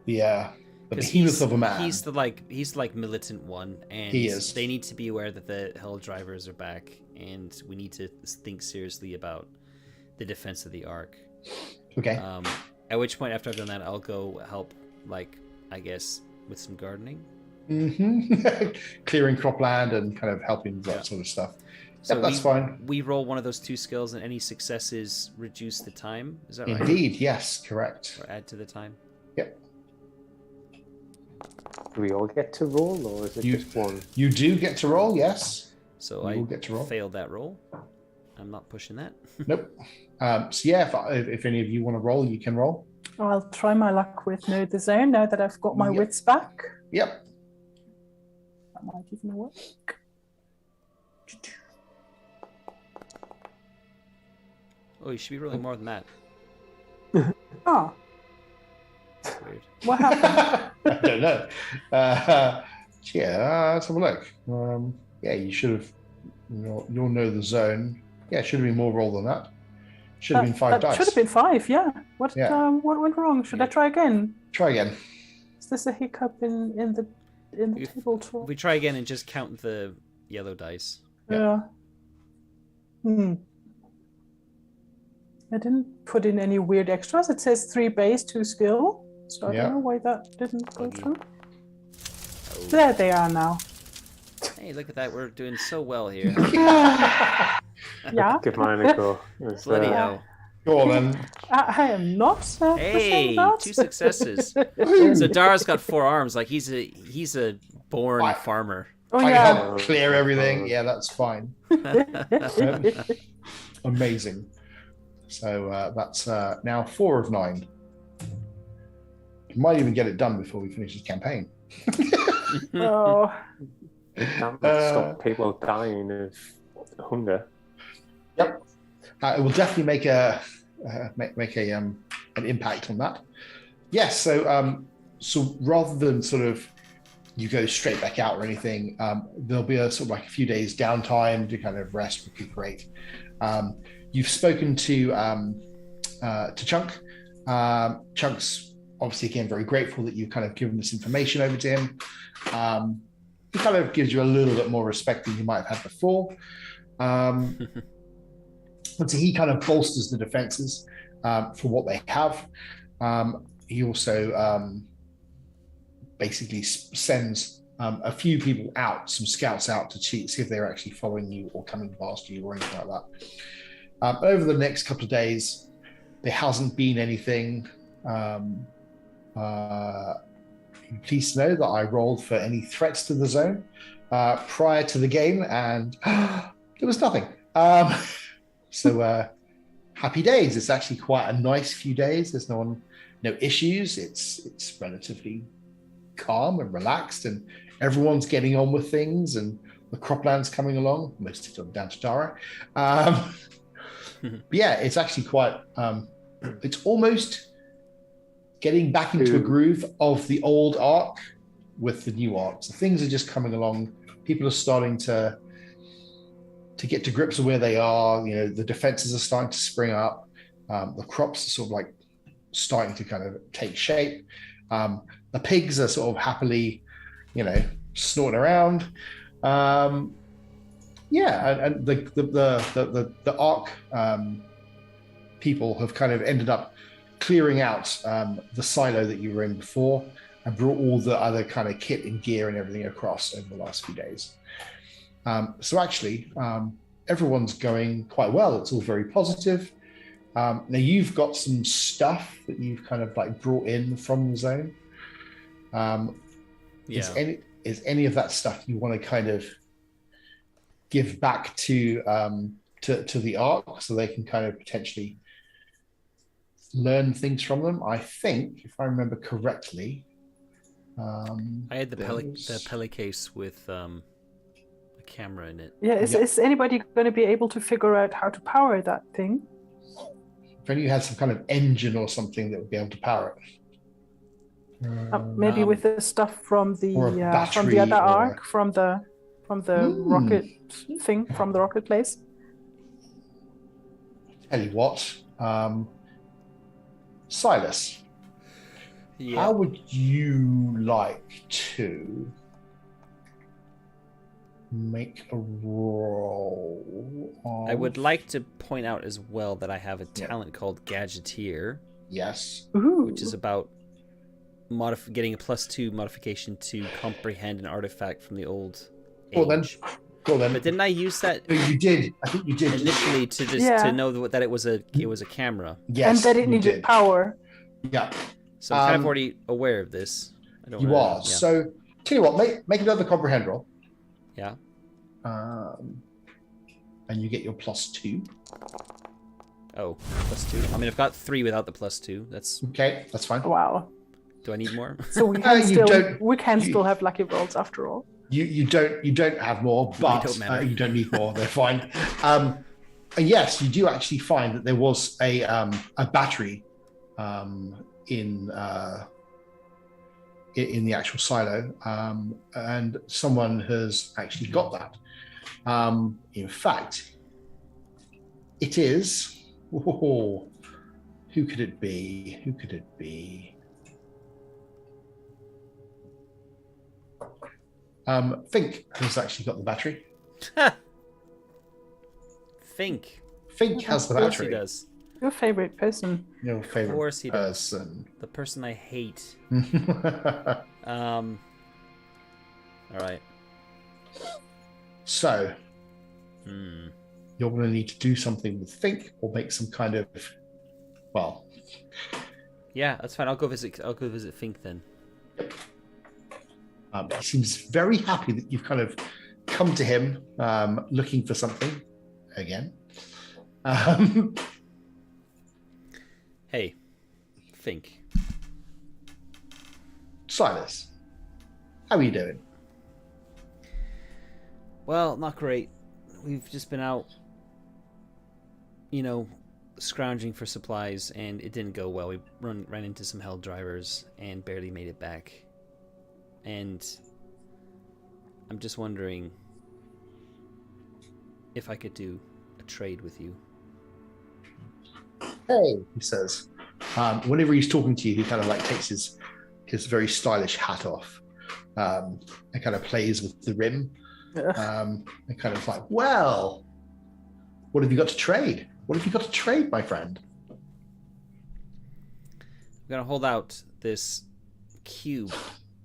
The Because behemoth of a man. He's the militant one, and He is. they need to be aware that the Hell Drivers are back, and we need to think seriously about the defense of the Ark. Okay. At which point, after I've done that, I'll go help, I guess, with some gardening. Clearing cropland and kind of helping that sort of stuff. So that's fine. We roll one of those 2 skills, and any successes reduce the time. Is that right? Indeed, yes, correct. Or add to the time. Yep. Do we all get to roll, or is it just one? You do get to roll, yes. So you I will get to roll. Failed that roll. I'm not pushing that. Nope. So yeah, if any of you want to roll, you can roll. I'll try my luck with Know the Zone now that I've got my wits back. Yep. That might even work. Oh, you should be rolling more than that. Ah. That's weird. What happened? I don't know. Let's have a look. Yeah, you should have. You'll know the zone. Yeah, it should have been more roll than that. Should have been 5 dice. Should have been 5. Yeah. What went wrong? Should I try again? Try again. Is this a hiccup in the table talk? We try again and just count the yellow dice. Yeah. I didn't put in any weird extras. It says 3 base, 2 skill. So I don't know why that didn't go through. Oh. There they are now. Hey, look at that. We're doing so well here. Yeah. Give mine a go. Bloody hell. Go on then. I am not. Hey, 2 successes. So Dara's got 4 arms. He's a born farmer. Oh, I yeah. help clear everything. Yeah, that's fine. Amazing. So that's now 4 of 9. You might even get it done before we finish this campaign. Oh. That would stop people dying of hunger. Yep. It will definitely make an impact on that. Yes. So rather than sort of you go straight back out or anything, there'll be a sort of a few days downtime to kind of rest, recuperate. You've spoken to Chunk. Chunk's obviously again very grateful that you've kind of given this information over to him. He kind of gives you a little bit more respect than you might have had before. But so he kind of bolsters the defenses for what they have. He also basically sends a few people out, some scouts out to see if they're actually following you or coming past you or anything like that. Over the next couple of days, there hasn't been anything. Please know that I rolled for any threats to the zone prior to the game, and there was nothing. So happy days. It's actually quite a nice few days. There's no issues. It's relatively calm and relaxed, and everyone's getting on with things, and the cropland's coming along. Most of them down to Tara. Yeah, it's actually quite. It's almost getting back into a groove of the old arc with the new arc. So things are just coming along. People are starting to get to grips with where they are. The defenses are starting to spring up. The crops are sort of starting to kind of take shape. The pigs are sort of happily, snorting around. And the arc people have kind of ended up clearing out the silo that you were in before and brought all the other kind of kit and gear and everything across over the last few days. So actually, everyone's going quite well. It's all very positive. Now you've got some stuff that you've kind of brought in from the zone. Is any of that stuff you want to kind of give back to the Ark so they can kind of potentially learn things from them? I think, if I remember correctly, I had the Pele case with a camera in it. Yeah, is anybody going to be able to figure out how to power that thing? If only you had some kind of engine or something that would be able to power it. Maybe with the stuff from the or a other battery or arc, from the rocket thing, from the rocket place. Tell you what, Silas, Yeah. how would you like to make a roll? I would like to point out as well that I have a talent called Gadgeteer, Yes. which is about getting a +2 modification to comprehend an artifact from the old age. Go then. But didn't I use that No, you did. I think you did. initially to just to know that it was a camera? Yes. And that it you needed did. power. Yeah. So I'm kind of already aware of this. I don't You wanna- are. yeah. So, tell you what, make another comprehend roll. Yeah. And you get your +2. Oh, +2. I mean, I've got 3 without the +2. That's. Okay, that's fine. Wow. Do I need more? So we can You don't- still have lucky rolls after all. You don't have more, but don't matter. you don't need more. They're fine. And yes, you do actually find that there was a battery in the actual silo, and someone has actually got that. In fact, it is. Oh, who could it be? Who could it be? Fink has actually got the battery. Fink. Fink has the Of course he battery. does. Your favorite person. Your favorite Of course he does. person. The person I hate. All right. So, Hmm. you're going to need to do something with Fink or make some kind of, well, Yeah, that's fine. I'll go visit Fink then. he seems very happy that you've kind of come to him looking for something again. Hey, Fink. Silas, how are you doing? Well, not great. We've just been out, scrounging for supplies, and it didn't go well. We ran into some hell drivers and barely made it back. And I'm just wondering if I could do a trade with you. Hey, he says. Whenever he's talking to you, he kind of like takes his very stylish hat off and kind of plays with the rim. And kind of like, well, what have you got to trade? What have you got to trade, my friend? I'm going to hold out this cube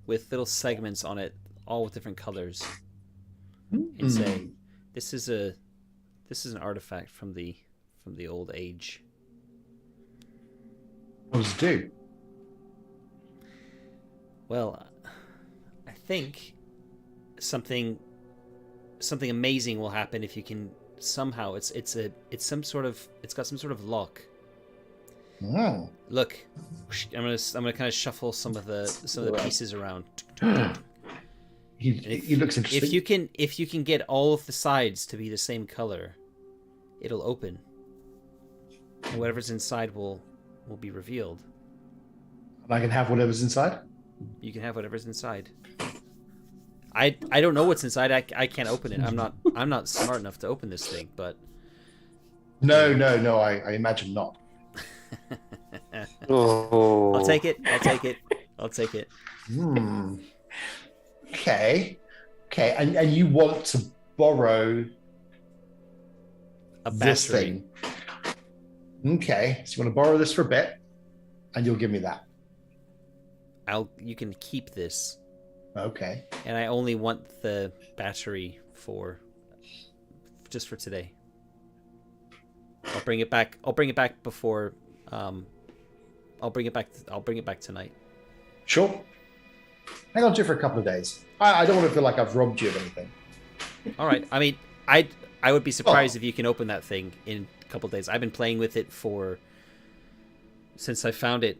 with little segments on it, all with different colors, and say, "This is an artifact from the old age." What does it do? Well, I think something amazing will happen if you can somehow. It's got some sort of lock. Oh. Look, I'm gonna kind of shuffle some of the pieces around. He looks interesting. If you can get all of the sides to be the same color, it'll open, and whatever's inside will be revealed. And I can have whatever's inside? You can have whatever's inside. I don't know what's inside. I can't open it. I'm not smart enough to open this thing, but No, I imagine not. Oh. I'll take it. Okay. And you want to borrow A this battery. thing. Okay. So you want to borrow this for a bit, and you'll give me that. You can keep this, Okay. and I only want the battery just for today. I'll bring it back before. I'll bring it back tonight. Sure. Hang on to it for a couple of days. I don't want to feel like I've robbed you of anything. All right. I mean, I would be surprised if you can open that thing in a couple of days. I've been playing with it since I found it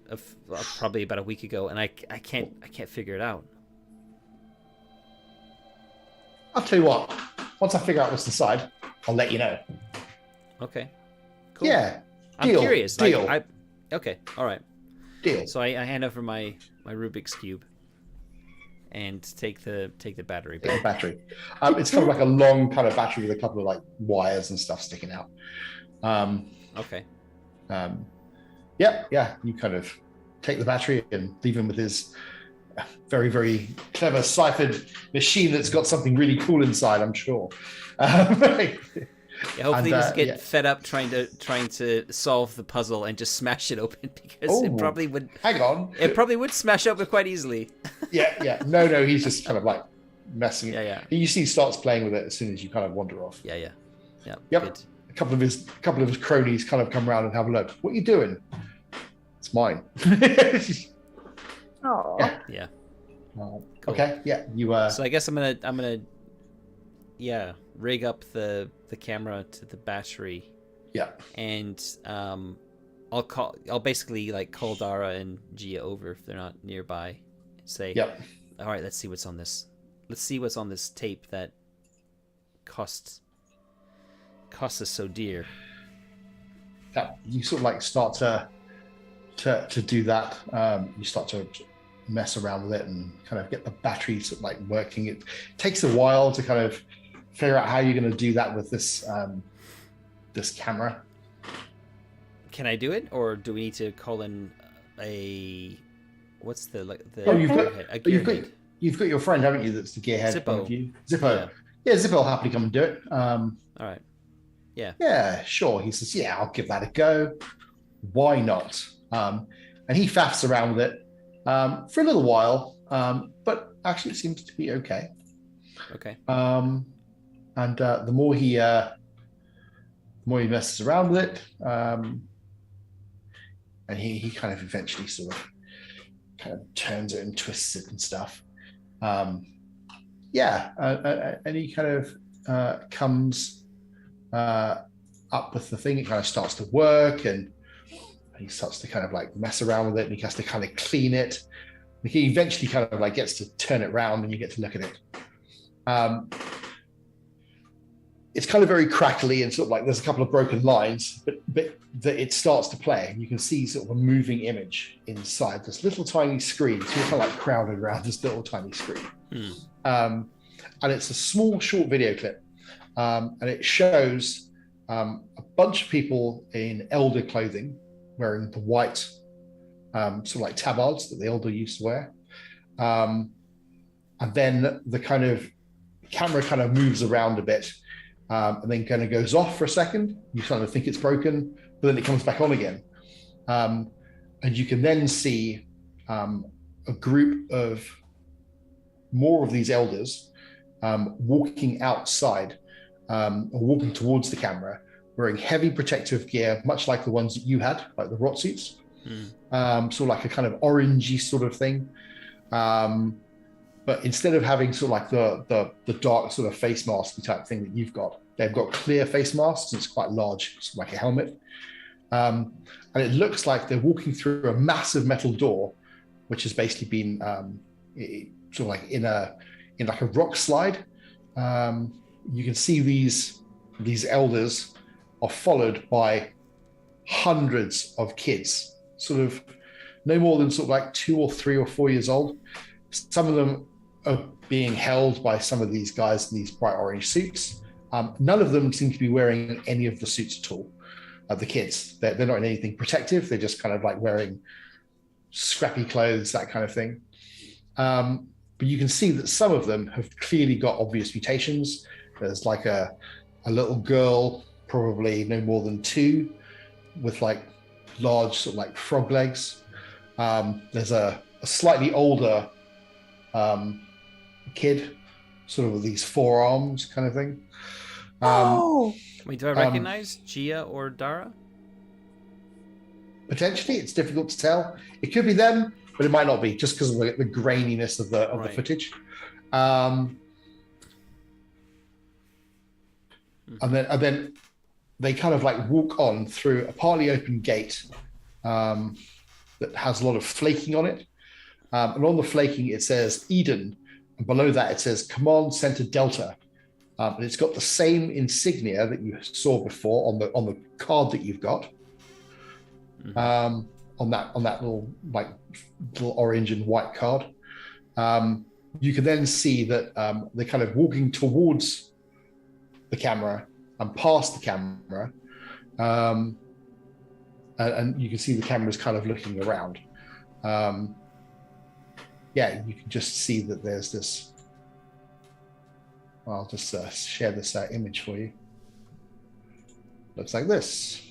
probably about a week ago, and I can't figure it out. I'll tell you what. Once I figure out what's inside, I'll let you know. Okay. Cool. Yeah. I'm Deal. curious. Deal. Okay. All right. Deal. So I hand over my Rubik's cube and take the battery Take back. the battery. It's kind of like a long kind of battery with a couple of like wires and stuff sticking out. Okay. Yeah. You kind of take the battery and leave him with his very, very clever ciphered machine that's got something really cool inside, I'm sure. Yeah, hopefully he doesn't get yeah. fed up trying to solve the puzzle and just smash it open, because it probably would. Hang on. It probably would smash open quite easily. Yeah. No, he's just kind of like messing it. Yeah. You see, he starts playing with it as soon as you kind of wander off. Yeah. Yep. Good. A couple of his cronies kind of come around and have a look. What are you doing? It's mine. Oh. Yeah. Cool. Cool. Okay. Yeah. You. So I guess I'm gonna rig up the camera to the battery. Yeah. And I'll basically like call Dara and Gia over if they're not nearby. Say, Yep. All right, let's see what's on this. Let's see what's on this tape that costs us so dear. Yeah. You sort of like start to do that. You start to mess around with it and kind of get the battery sort of like working. It takes a while to kind of figure out how you're going to do that with this this camera. Can I do it, or do we need to call in a what's the Oh, you've got your friend, haven't you? That's the gearhead. Zippo. One of you. Zippo. Yeah, Zippo will happily come and do it. All right. Yeah. Yeah, sure. He says, yeah, I'll give that a go. Why not? And he faffs around with it for a little while, but actually it seems to be okay. Okay. And the more he messes around with it, and he kind of eventually sort of kind of turns it and twists it and stuff. And he kind of comes up with the thing. It kind of starts to work, and he starts to kind of like mess around with it, and he has to kind of clean it. And he eventually kind of like gets to turn it around, and you get to look at it. It's kind of very crackly and sort of like there's a couple of broken lines, but it starts to play, and you can see sort of a moving image inside this little tiny screen. So you're kind of like crowded around this little tiny screen. And it's a small, short video clip, and it shows a bunch of people in elder clothing, wearing the white sort of like tabards that the elder used to wear. And then the kind of camera kind of moves around a bit, and then kind of goes off for a second. You kind of think it's broken, but then it comes back on again. And you can then see a group of more of these elders walking outside, or walking towards the camera, wearing heavy protective gear, much like the ones that you had, like the rot suits. Sort of like a kind of orangey sort of thing. But instead of having sort of like the dark sort of face mask type thing that you've got, they've got clear face masks. And it's quite large, sort of like a helmet. And it looks like they're walking through a massive metal door, which has basically been sort of like in like a rock slide. You can see these elders are followed by hundreds of kids, sort of no more than sort of like 2 or 3 or 4 years old. Some of them are being held by some of these guys in these bright orange suits. None of them seem to be wearing any of the suits at all. The kids, they're not in anything protective. They're just kind of like wearing scrappy clothes, that kind of thing. But you can see that some of them have clearly got obvious mutations. There's like a little girl, probably no more than 2, with like large sort of like frog legs. There's a slightly older kid, sort of with these forearms kind of thing. Wait, do I recognize Gia or Dara? Potentially, it's difficult to tell. It could be them, but it might not be, just because of the graininess of the footage. And then they kind of like walk on through a partly open gate that has a lot of flaking on it. And on the flaking, it says Eden. And below that, it says Command Center Delta. And it's got the same insignia that you saw before on the card that you've got. On on that little orange and white card. You can then see that they're kind of walking towards the camera and past the camera, and you can see the camera's kind of looking around. You can just see that there's this. I'll just share this image for you. Looks like this.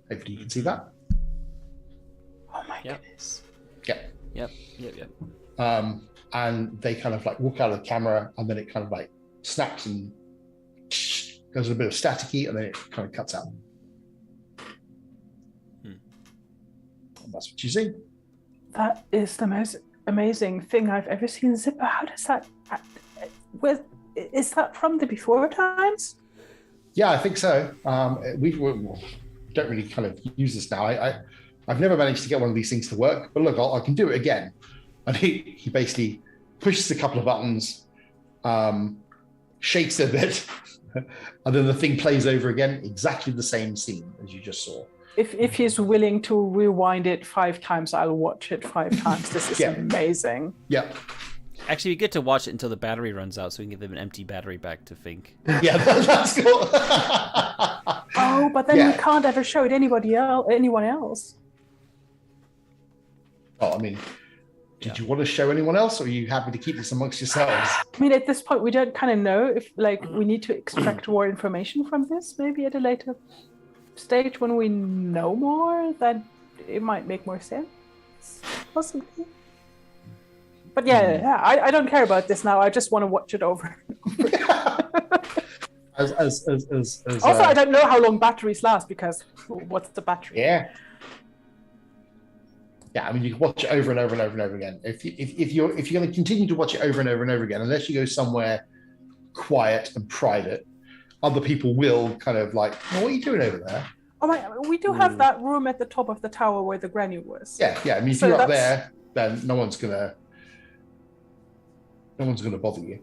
Hopefully you can see that. Oh my goodness. Yep. And they kind of like walk out of the camera, and then it kind of like snaps and goes a bit of staticky, and then it kind of cuts out. And that's what you see. That is the most amazing thing I've ever seen. Zipper, how does that... Is that from the before times? Yeah, I think so. We don't really kind of use this now. I've never managed to get one of these things to work, but look, I can do it again. And he basically pushes a couple of buttons, shakes a bit, and then the thing plays over again, exactly the same scene as you just saw. If he's willing to rewind it 5 times, I'll watch it 5 times. This is amazing. Yeah. Actually, you get to watch it until the battery runs out, so we can give them an empty battery back to Fink. Yeah, that's cool. Oh, but then we can't ever show it anyone else. Oh, I mean, did you want to show anyone else, or are you happy to keep this amongst yourselves? I mean, at this point, we don't kind of know if, like, we need to extract more information from this. Maybe at a later stage, when we know more, then it might make more sense. Possibly. But I don't care about this now. I just want to watch it over. Also, I don't know how long batteries last, because what's the battery? Yeah, I mean, you can watch it over and over and over and over again. If you're going to continue to watch it over and over and over again, unless you go somewhere quiet and private, other people will kind of like, what are you doing over there? Oh my! We do have that room at the top of the tower where the granny was. Yeah. I mean, if you're up there, then no one's gonna bother you.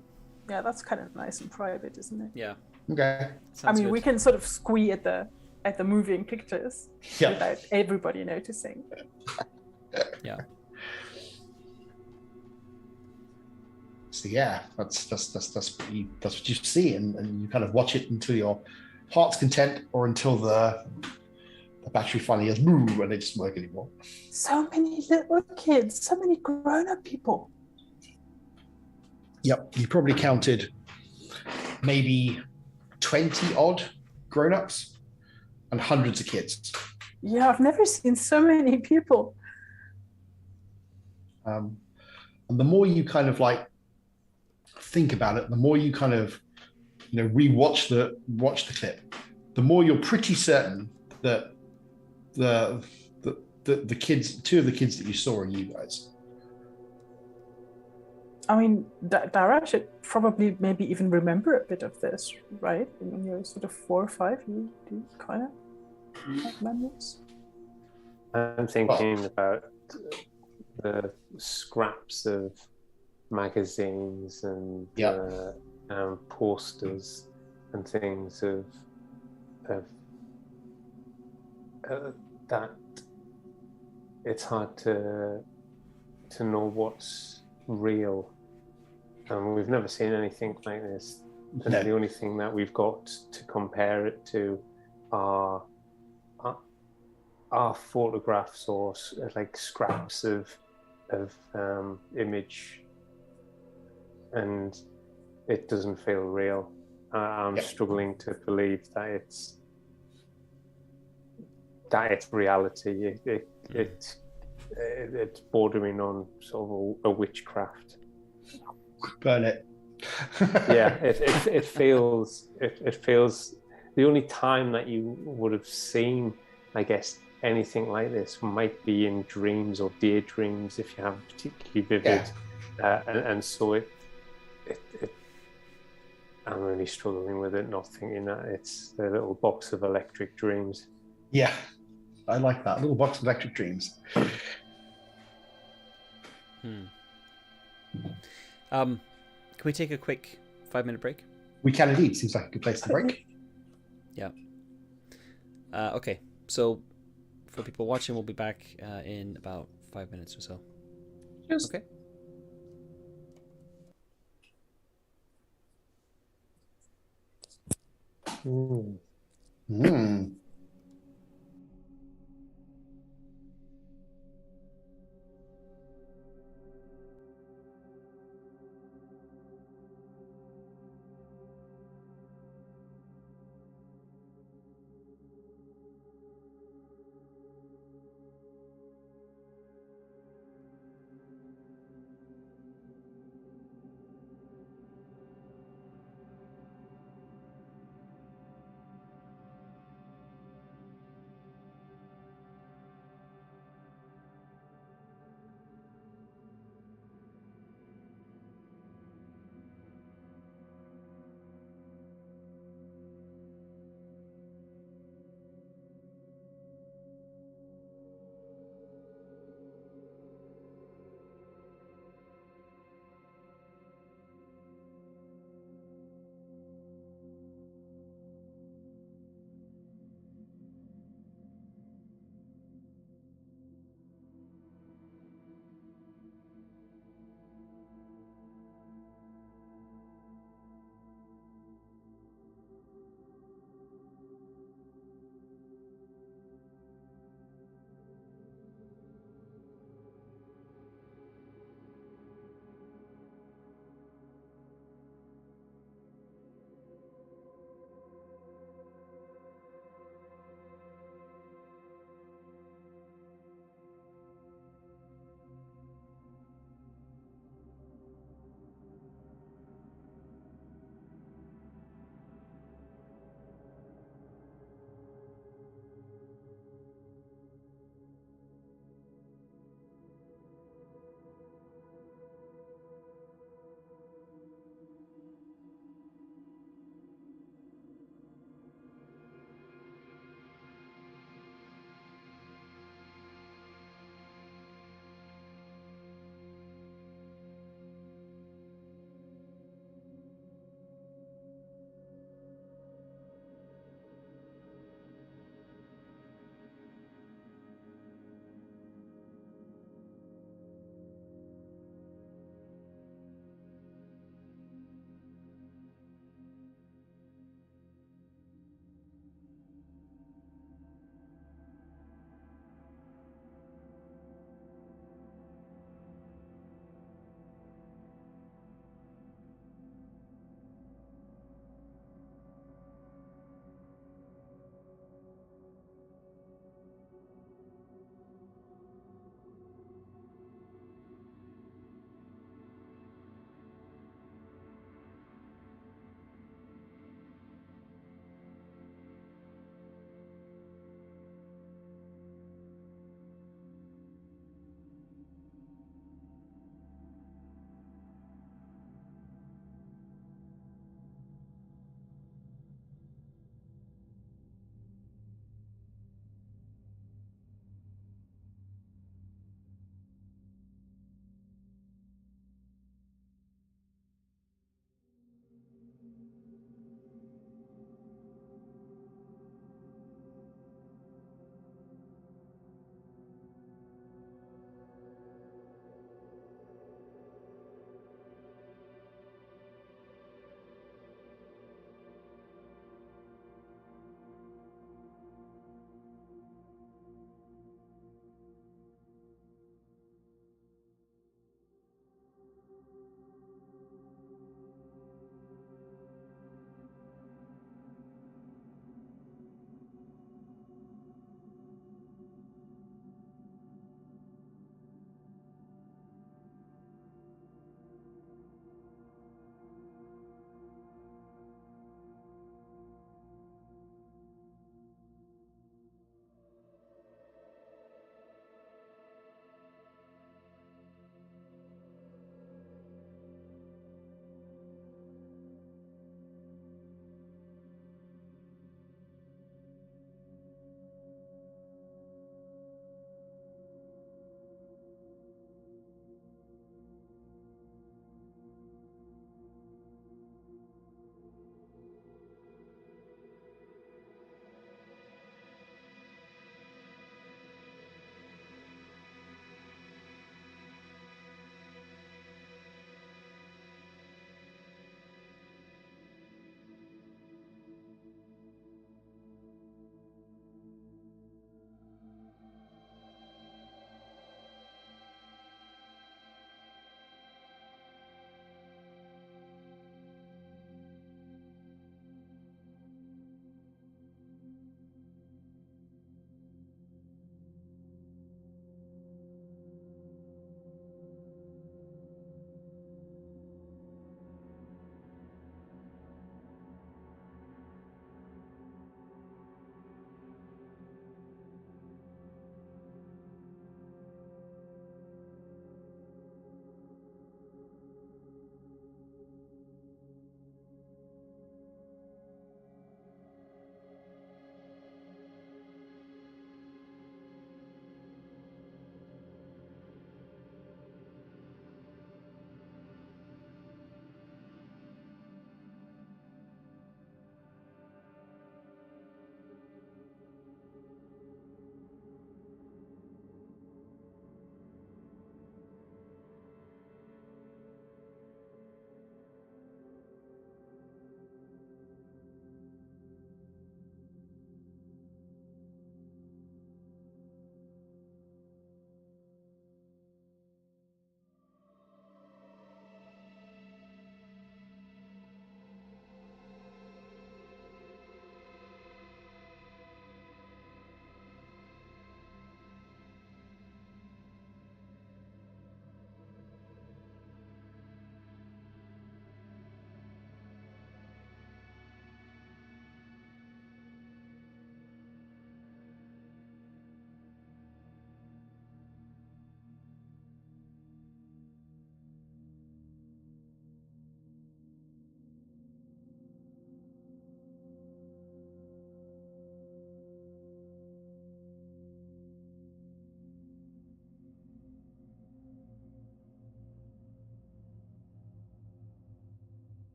Yeah, that's kind of nice and private, isn't it? Yeah. Okay. Sounds we can sort of squee at the moving pictures without everybody noticing. Yeah. So that's what you see, and you kind of watch it until your heart's content, or until the battery finally goes boom and it doesn't work anymore. So many little kids, so many grown-up people. Yep, you probably counted maybe 20 odd grown-ups and hundreds of kids. Yeah, I've never seen so many people. And the more you kind of like think about it, the more you kind of watch the clip, the more you're pretty certain that the kids, 2 of the kids that you saw are you guys. I mean, Dara should probably maybe even remember a bit of this, right? When you're sort of 4 or 5, you do kind of have memories. I'm thinking about the scraps of magazines and posters and things of that it's hard to know what's real, and we've never seen anything like this. And the only thing that we've got to compare it to are photographs or like scraps of image, and it doesn't feel real. I'm struggling to believe that it's reality. It's bordering on sort of a witchcraft. Burn it. It feels the only time that you would have seen, I guess, anything like this might be in dreams or daydreams, if you have particularly vivid. And so it I'm really struggling with it, not thinking that it's a little box of electric dreams. Yeah, I like that, little box of electric dreams. Can we take a quick 5-minute break? We can indeed. Seems like a good place to break. Yeah. Okay, so for people watching, we'll be back in about 5 minutes or so. Cheers. Okay. Hmm.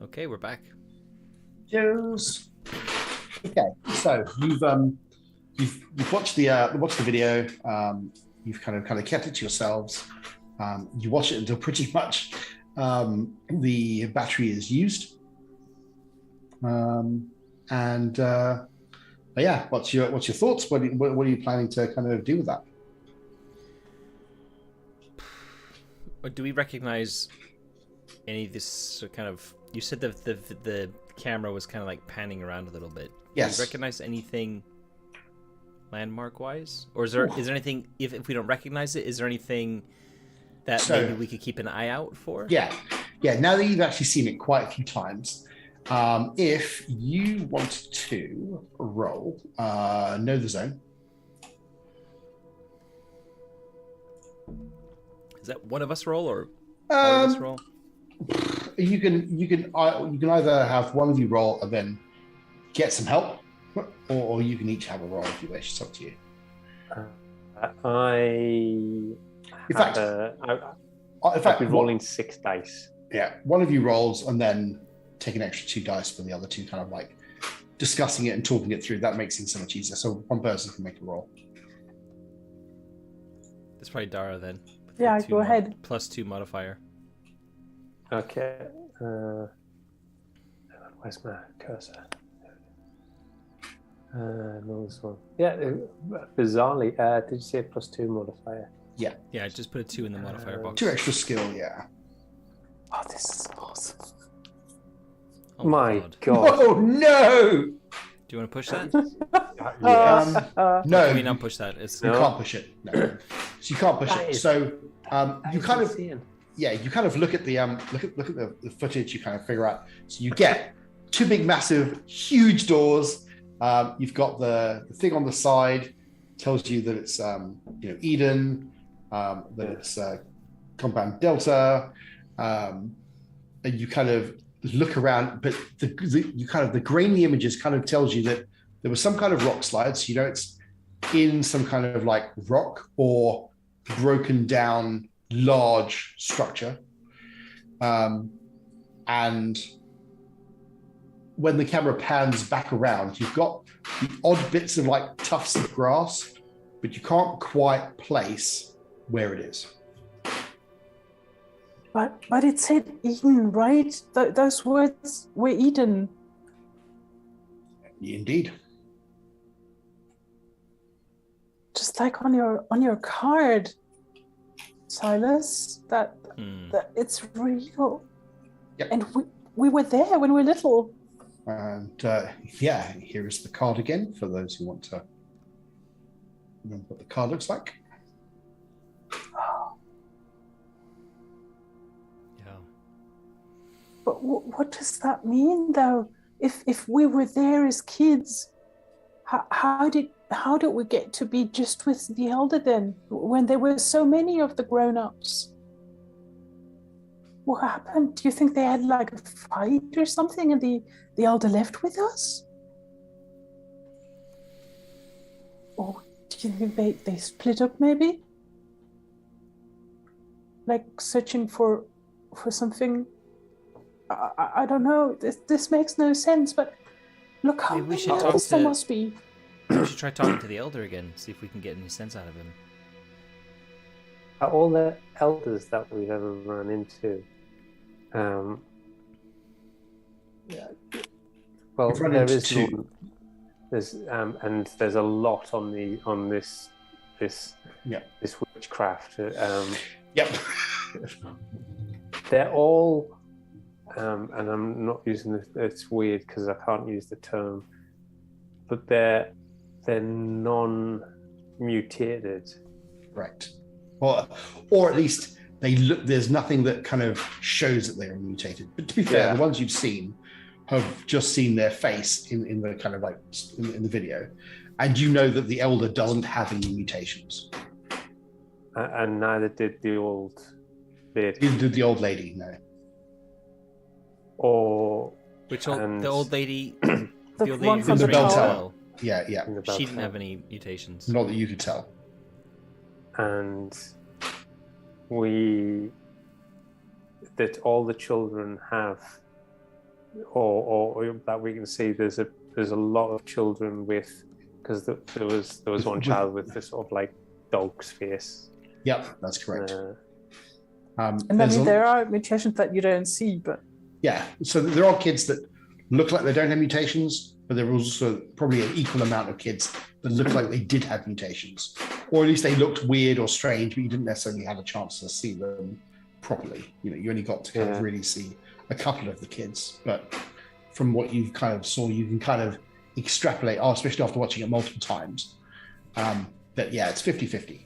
Okay, we're back. Cheers. Okay, so you've watched the video. You've kind of kept it to yourselves. You watch it until pretty much the battery is used. Yeah, what's your thoughts? What are you planning to kind of do with that? Do we recognize any of this kind of? You said the camera was kind of like panning around a little bit. Yes. Do you recognize anything landmark wise, or is there anything if we don't recognize it? Is there anything that maybe we could keep an eye out for? Yeah. Now that you've actually seen it quite a few times, if you want to roll, know the zone. Is that one of us roll or all of us roll? You can either have one of you roll and then get some help, or you can each have a roll if you wish. It's up to you. In fact, I'll be rolling 6 dice. Yeah, one of you rolls and then take an extra 2 dice for the other two, kind of like discussing it and talking it through. That makes things so much easier. So one person can make a roll. That's probably Dara then. Yeah, go ahead. +2 modifier. Okay. Where's my cursor? No, this one. Yeah, bizarrely, did you say +2 modifier? Yeah. Yeah, I just put a 2 in the modifier box. 2 extra skill, yeah. Oh, this is awesome. Oh my God. Oh, no! Do you want to push that? Yes. No. Can we not push that? You can't push it. No. So you can't push it. So you kind of... Yeah, you kind of look at the look at the footage. You kind of figure out. So you get 2 big, massive, huge doors. You've got the thing on the side tells you that it's Eden, that it's compound Delta, and you kind of look around. But the grainy images kind of tells you that there was some kind of rock slide. So it's in some kind of like rock or broken down large structure, and when the camera pans back around, you've got the odd bits of like tufts of grass, but you can't quite place where it is. But it said Eden, right? Those words were Eden. Indeed. Just like on your card, Silas, that it's real. Yep. And we were there when we were little. And here is the card again for those who want to remember what the card looks like. Yeah. But what does that mean, though? If we were there as kids, how did we get to be just with the elder then, when there were so many of the grown-ups? What happened? Do you think they had like a fight or something and the elder left with us? Or do you think they split up maybe? Like searching for something? I don't know. This makes no sense, but look how many elves there must be. We should try talking to the elder again, see if we can get any sense out of him. Are all the elders that we've ever run into, well, there is 2. There's and there's a lot on this witchcraft. Yep. They're all, and I'm not using this. It's weird because I can't use the term, but they're non-mutated. Right. Or at least they look. There's nothing that kind of shows that they are mutated. But to be fair, the ones you've seen have just seen their face in the kind of like in the video, and you know that the elder doesn't have any mutations. And neither did the old lady. Neither did the old lady. No. Or the old lady? The old lady from the bell tower. Well. Yeah. She didn't have any mutations. Not that you could tell. And that all the children have or that we can see there's a lot of children with, because there was one child with this sort of like dog's face. Yep, that's correct. And I mean, there are mutations that you don't see, but yeah, so there are kids that look like they don't have mutations, but there are also probably an equal amount of kids that look like they did have mutations, or at least they looked weird or strange, but you didn't necessarily have a chance to see them properly. You know, you only got to kind of really see a couple of the kids, but from what you've kind of saw, you can kind of extrapolate, especially after watching it multiple times, that yeah, it's 50-50.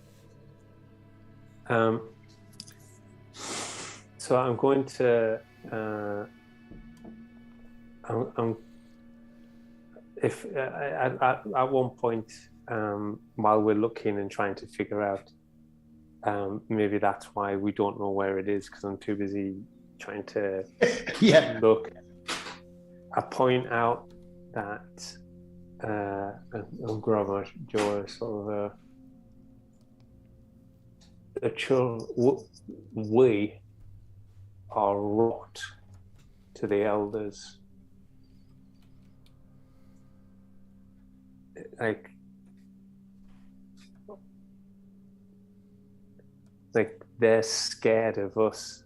So I'm going to if at one point while we're looking and trying to figure out, maybe that's why we don't know where it is, because I'm too busy trying to look. I point out that I'll grab my jaw, sort of the children. We are rot to the elders. Like they're scared of us.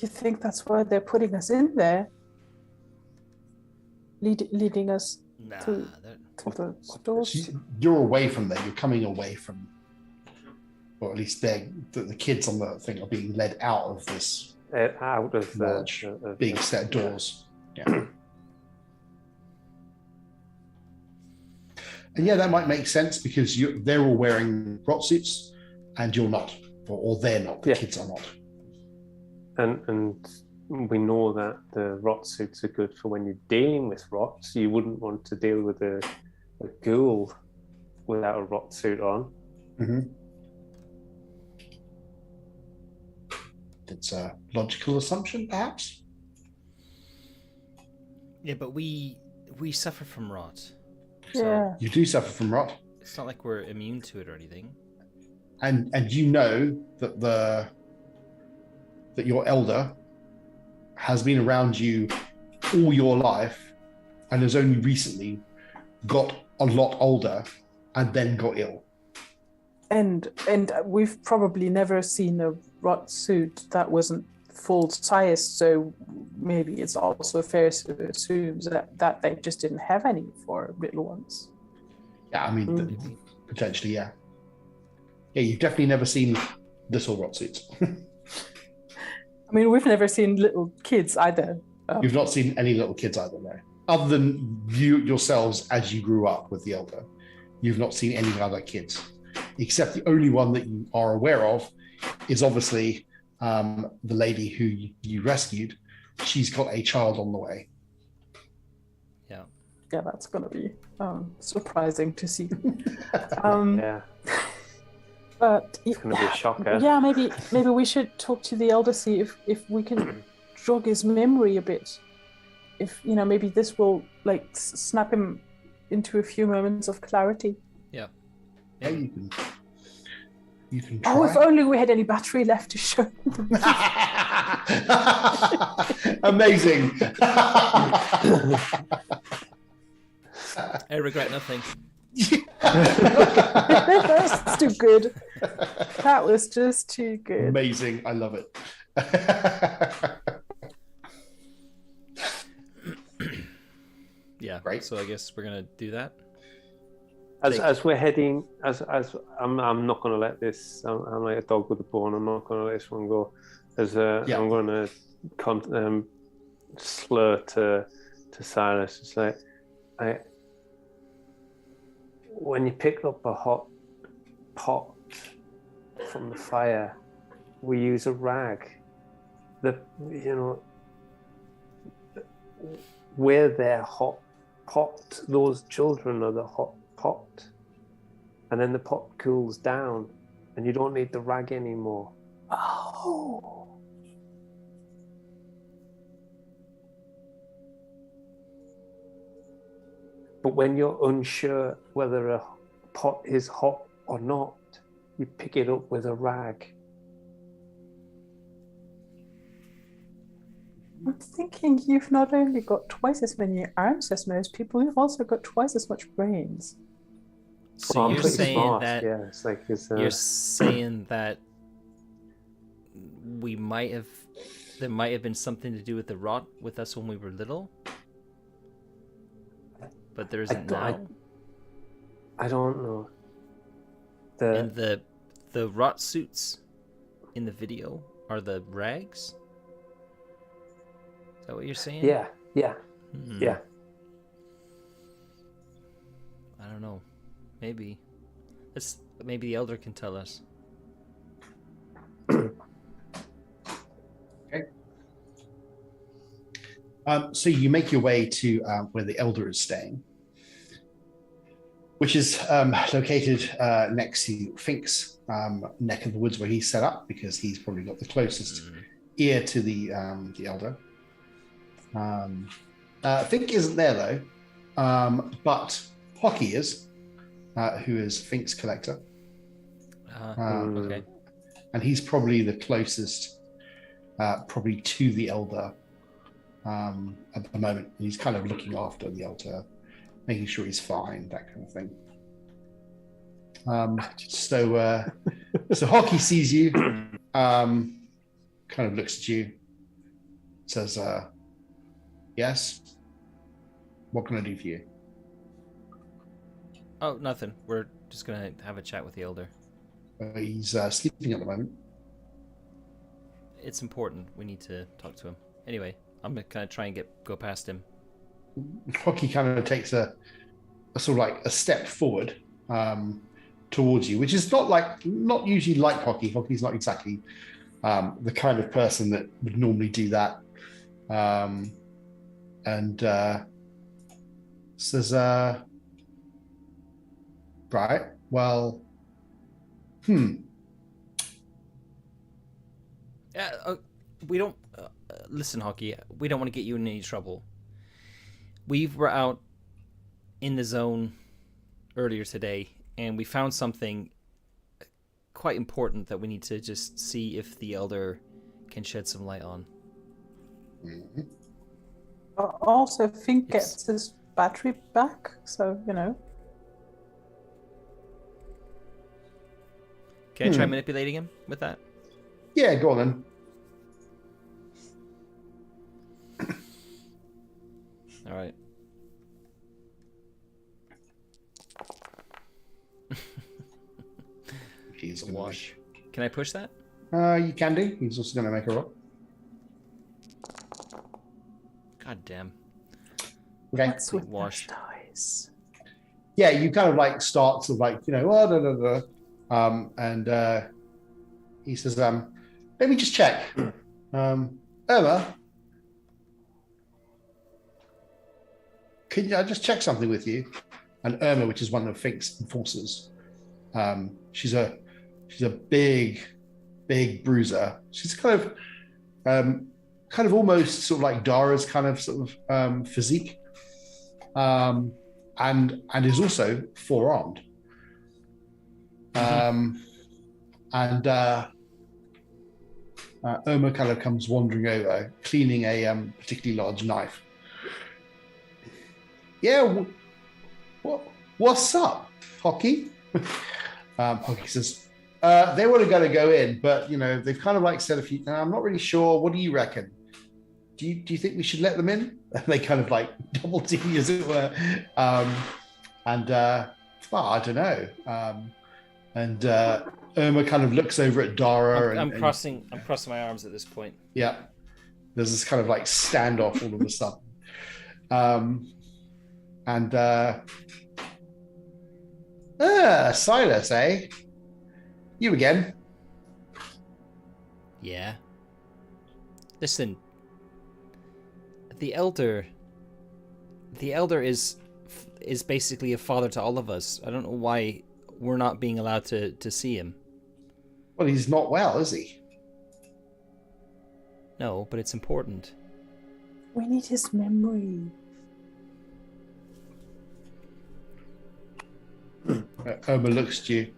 you think that's why they're putting us in there, leading us to the stores? You're away from there. You're coming away from, or at least the kids on the thing are being led out of this lodge, being set doors. Yeah. And yeah, that might make sense because they're all wearing rot suits and you're not, or they're not, the kids are not. And we know that the rot suits are good for when you're dealing with rots. You wouldn't want to deal with a ghoul without a rot suit on. Mm-hmm. It's a logical assumption, perhaps. Yeah, but we suffer from rot. Yeah. You do suffer from rot. It's not like we're immune to it or anything. And you know that that your elder has been around you all your life and has only recently got a lot older and then got ill. And we've probably never seen a rot suit that wasn't full size, so maybe it's also fair to assume that they just didn't have any for little ones. Yeah, I mean, potentially, yeah. Yeah, you've definitely never seen little rot suits. I mean, we've never seen little kids either. You've not seen any little kids either, no. Other than you yourselves as you grew up with the elder. You've not seen any other kids. Except the only one that you are aware of is obviously the lady who you rescued. She's got a child on the way. Yeah. Yeah, that's going to be surprising to see. Yeah. But it's going to be a shocker. Yeah, maybe we should talk to the elder, see if we can jog his memory a bit. If, maybe this will snap him into a few moments of clarity. Yeah. Yeah, you can try. Oh, if only we had any battery left to show him. Amazing. I regret nothing. That's too good. That was just too good. Amazing. I love it. Yeah. Right. So I guess we're gonna do that. As we're heading, as I'm not going to let this. I'm like a dog with a bone. I'm not going to let this one go. I'm going to slur to Silas. It's like, when you pick up a hot pot from the fire, we use a rag. We're their hot pot. Those children are the hot pot, and then the pot cools down and you don't need the rag anymore. Oh. But when you're unsure whether a pot is hot or not, you pick it up with a rag. I'm thinking you've not only got twice as many arms as most people, you've also got twice as much brains. So Well, I'm you're pretty saying smart. that Yeah, it's like you're saying that there might have been something to do with the rot with us when we were little, but there isn't now. I don't know. And the rot suits in the video are the rags. Is that what you're saying? Yeah. Yeah. I don't know. Maybe the elder can tell us. Okay. So you make your way to where the elder is staying, which is located next to Fink's neck of the woods where he's set up, because he's probably got the closest ear to the elder. Fink isn't there though, but Hockey is, who is Fink's collector. Okay. And he's probably the closest, probably to the elder at the moment. He's kind of looking after the elder, making sure he's fine, that kind of thing. So Hockey sees you, kind of looks at you, says, yes, what can I do for you? Oh, nothing. We're just going to have a chat with the elder. He's sleeping at the moment. It's important. We need to talk to him. Anyway, I'm going to try and go past him. Hockey kind of takes a sort of like a step forward towards you, which is not usually like Hockey. Hockey's not exactly the kind of person that would normally do that. And says, right, well, we don't listen, Hockey. We don't want to get you in any trouble. We were out in the zone earlier today, and we found something quite important that we need to just see if the elder can shed some light on. Mm-hmm. Also, Fink gets his battery back, so you know. Can I try manipulating him with that? Yeah, go on then. All right. He's a wash. Can I push that? You can do. He's also going to make a roll. God damn. Okay. What's with wash dice? Yeah, you kind of like start to like, and he says, let me just check. Irma, can I just check something with you? And Irma, which is one of Fink's enforcers, she's a big bruiser. She's kind of almost sort of like Dara's kind of sort of physique, and is also four-armed. And Irma kind of comes wandering over, cleaning a particularly large knife. Yeah, what's up, Hockey? Hockey says, they were going to go in, but they've kind of like said a few. I'm not really sure. What do you reckon? Do you think we should let them in? And they kind of like double team, as it were. I don't know. And Irma kind of looks over at Dara. I'm crossing my arms at this point. Yeah, there's this kind of like standoff all of a sudden. Silas, eh? You again? Yeah. Listen, the elder is basically a father to all of us. I don't know why we're not being allowed to see him. Well, he's not well, is he? No, but it's important. We need his memory. Irma looks at you,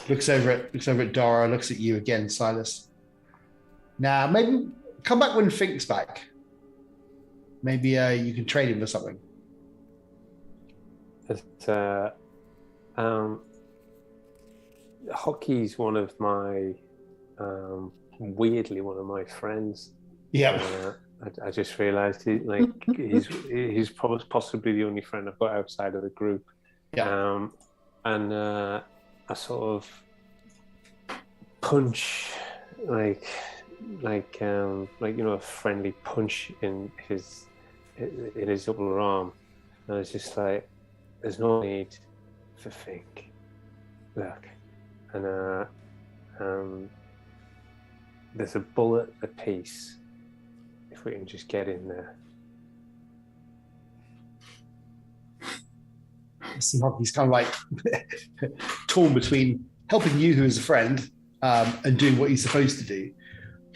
looks over at Dara, looks at you again, Silas. Now, maybe come back when Fink's back. Maybe you can trade him for something. Hockey's one of my weirdly one of my friends. Yeah. I just realised he's probably possibly the only friend I've got outside of the group. Yeah. And I sort of punch like a friendly punch in his upper arm, and it's just like, there's no need for Fink. Look, and there's a bullet apiece. If we can just get in there. See, Hockey's kind of like torn between helping you, who is a friend, and doing what he's supposed to do.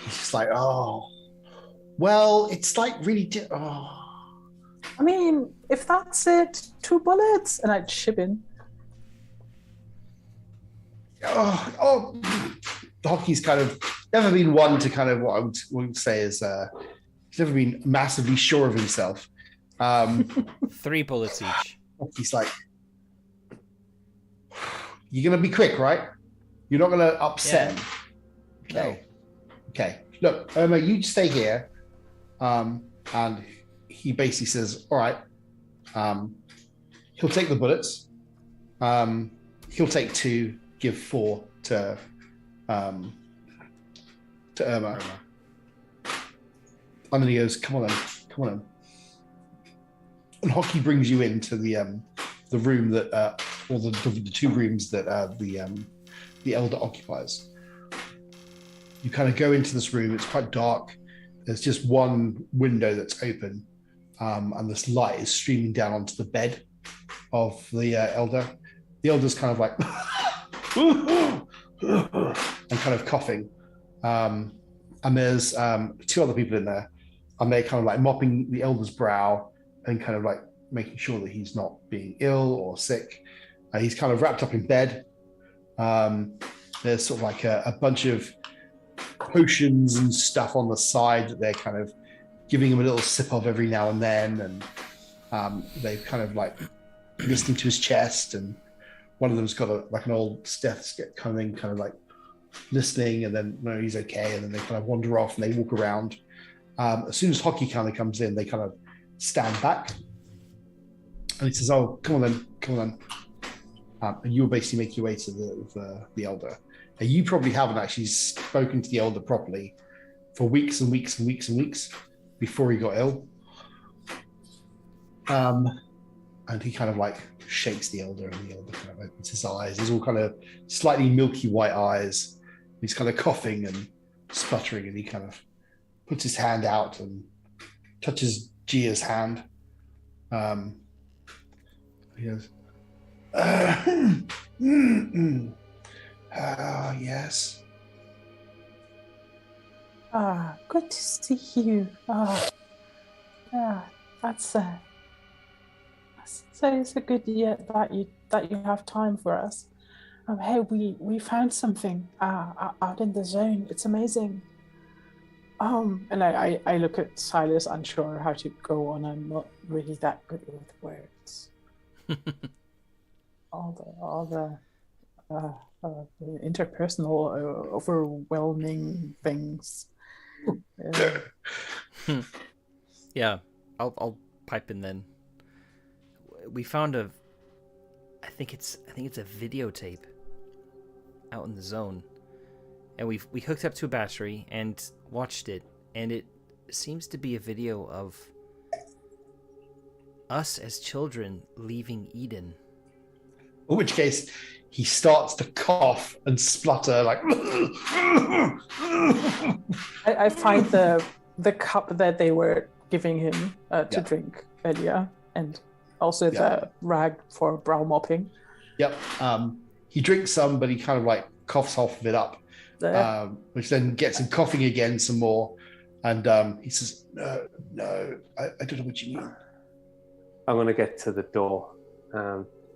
He's just like, oh, well, it's like really. I mean, if that's it, 2 bullets, and I'd chip in. Hockey's kind of never been one to kind of what I would say is he's never been massively sure of himself. 3 bullets each. He's like, you're gonna be quick, right? You're not gonna upset him. Okay. No. Okay. Look, Irma, you stay here. And he basically says, all right. He'll take the bullets. He'll take 2, give 4 to Irma. And then he goes, come on in. And Hockey brings you into the room that, or the 2 rooms that the elder occupies. You kind of go into this room. It's quite dark. There's just one window that's open, and this light is streaming down onto the bed of the elder. The elder's kind of like and kind of coughing. And there's 2 other people in there, and they're kind of like mopping the elder's brow and kind of like making sure that he's not being ill or sick. He's kind of wrapped up in bed. There's sort of like a bunch of potions and stuff on the side that they're kind of giving him a little sip of every now and then, and they've kind of like listening to his chest, and one of them's got an old stethoscope kind of like listening, and then no, he's okay, and then they kind of wander off and they walk around. As soon as Hockey kind of comes in, they kind of stand back, and he says, "Oh, come on then," and you'll basically make your way to the elder. And you probably haven't actually spoken to the elder properly for weeks and weeks and weeks and weeks before he got ill. And he kind of like shakes the elder, and the elder kind of opens his eyes. He's all kind of slightly milky white eyes. He's kind of coughing and sputtering, and he kind of puts his hand out and touches Gia's hand. He goes, yes. Good to see you. Yeah, that's it's a good year that you have time for us. Hey, we found something out in the zone. It's amazing. And I look at Silas, unsure how to go on. I'm not really that good with words. all the interpersonal overwhelming things. Yeah, I'll pipe in then. We found I think it's a videotape out in the zone, and we hooked up to a battery and watched it, and it seems to be a video of us as children leaving Eden. In which case, he starts to cough and splutter like. I find the cup that they were giving him to drink earlier, and also the rag for brow mopping. Yep. He drinks some, but he kind of like coughs half of it up, which then gets him coughing again some more. And he says, no, I don't know what you mean. I'm going to get to the door,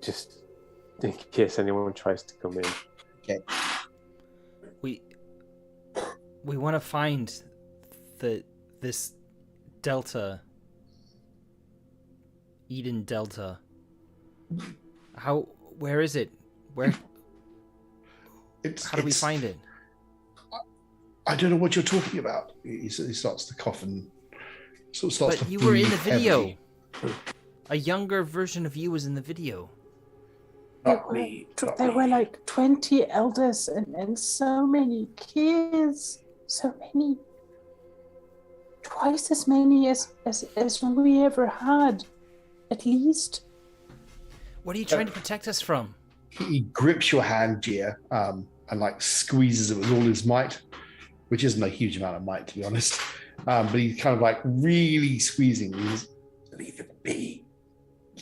just in case anyone tries to come in. Okay. We want to find this Delta, Eden Delta. Where is it? Where? How do we find it? I don't know what you're talking about. He starts to cough and sort of starts to. But you were in the video. heavily. A younger version of you was in the video. Not me. There were like 20 elders and so many kids. So many. Twice as many as we ever had. At least. What are you trying to protect us from? He grips your hand, Gia, and like squeezes it with all his might, which isn't a huge amount of might, to be honest. But he's kind of like really squeezing. He's, leave it be.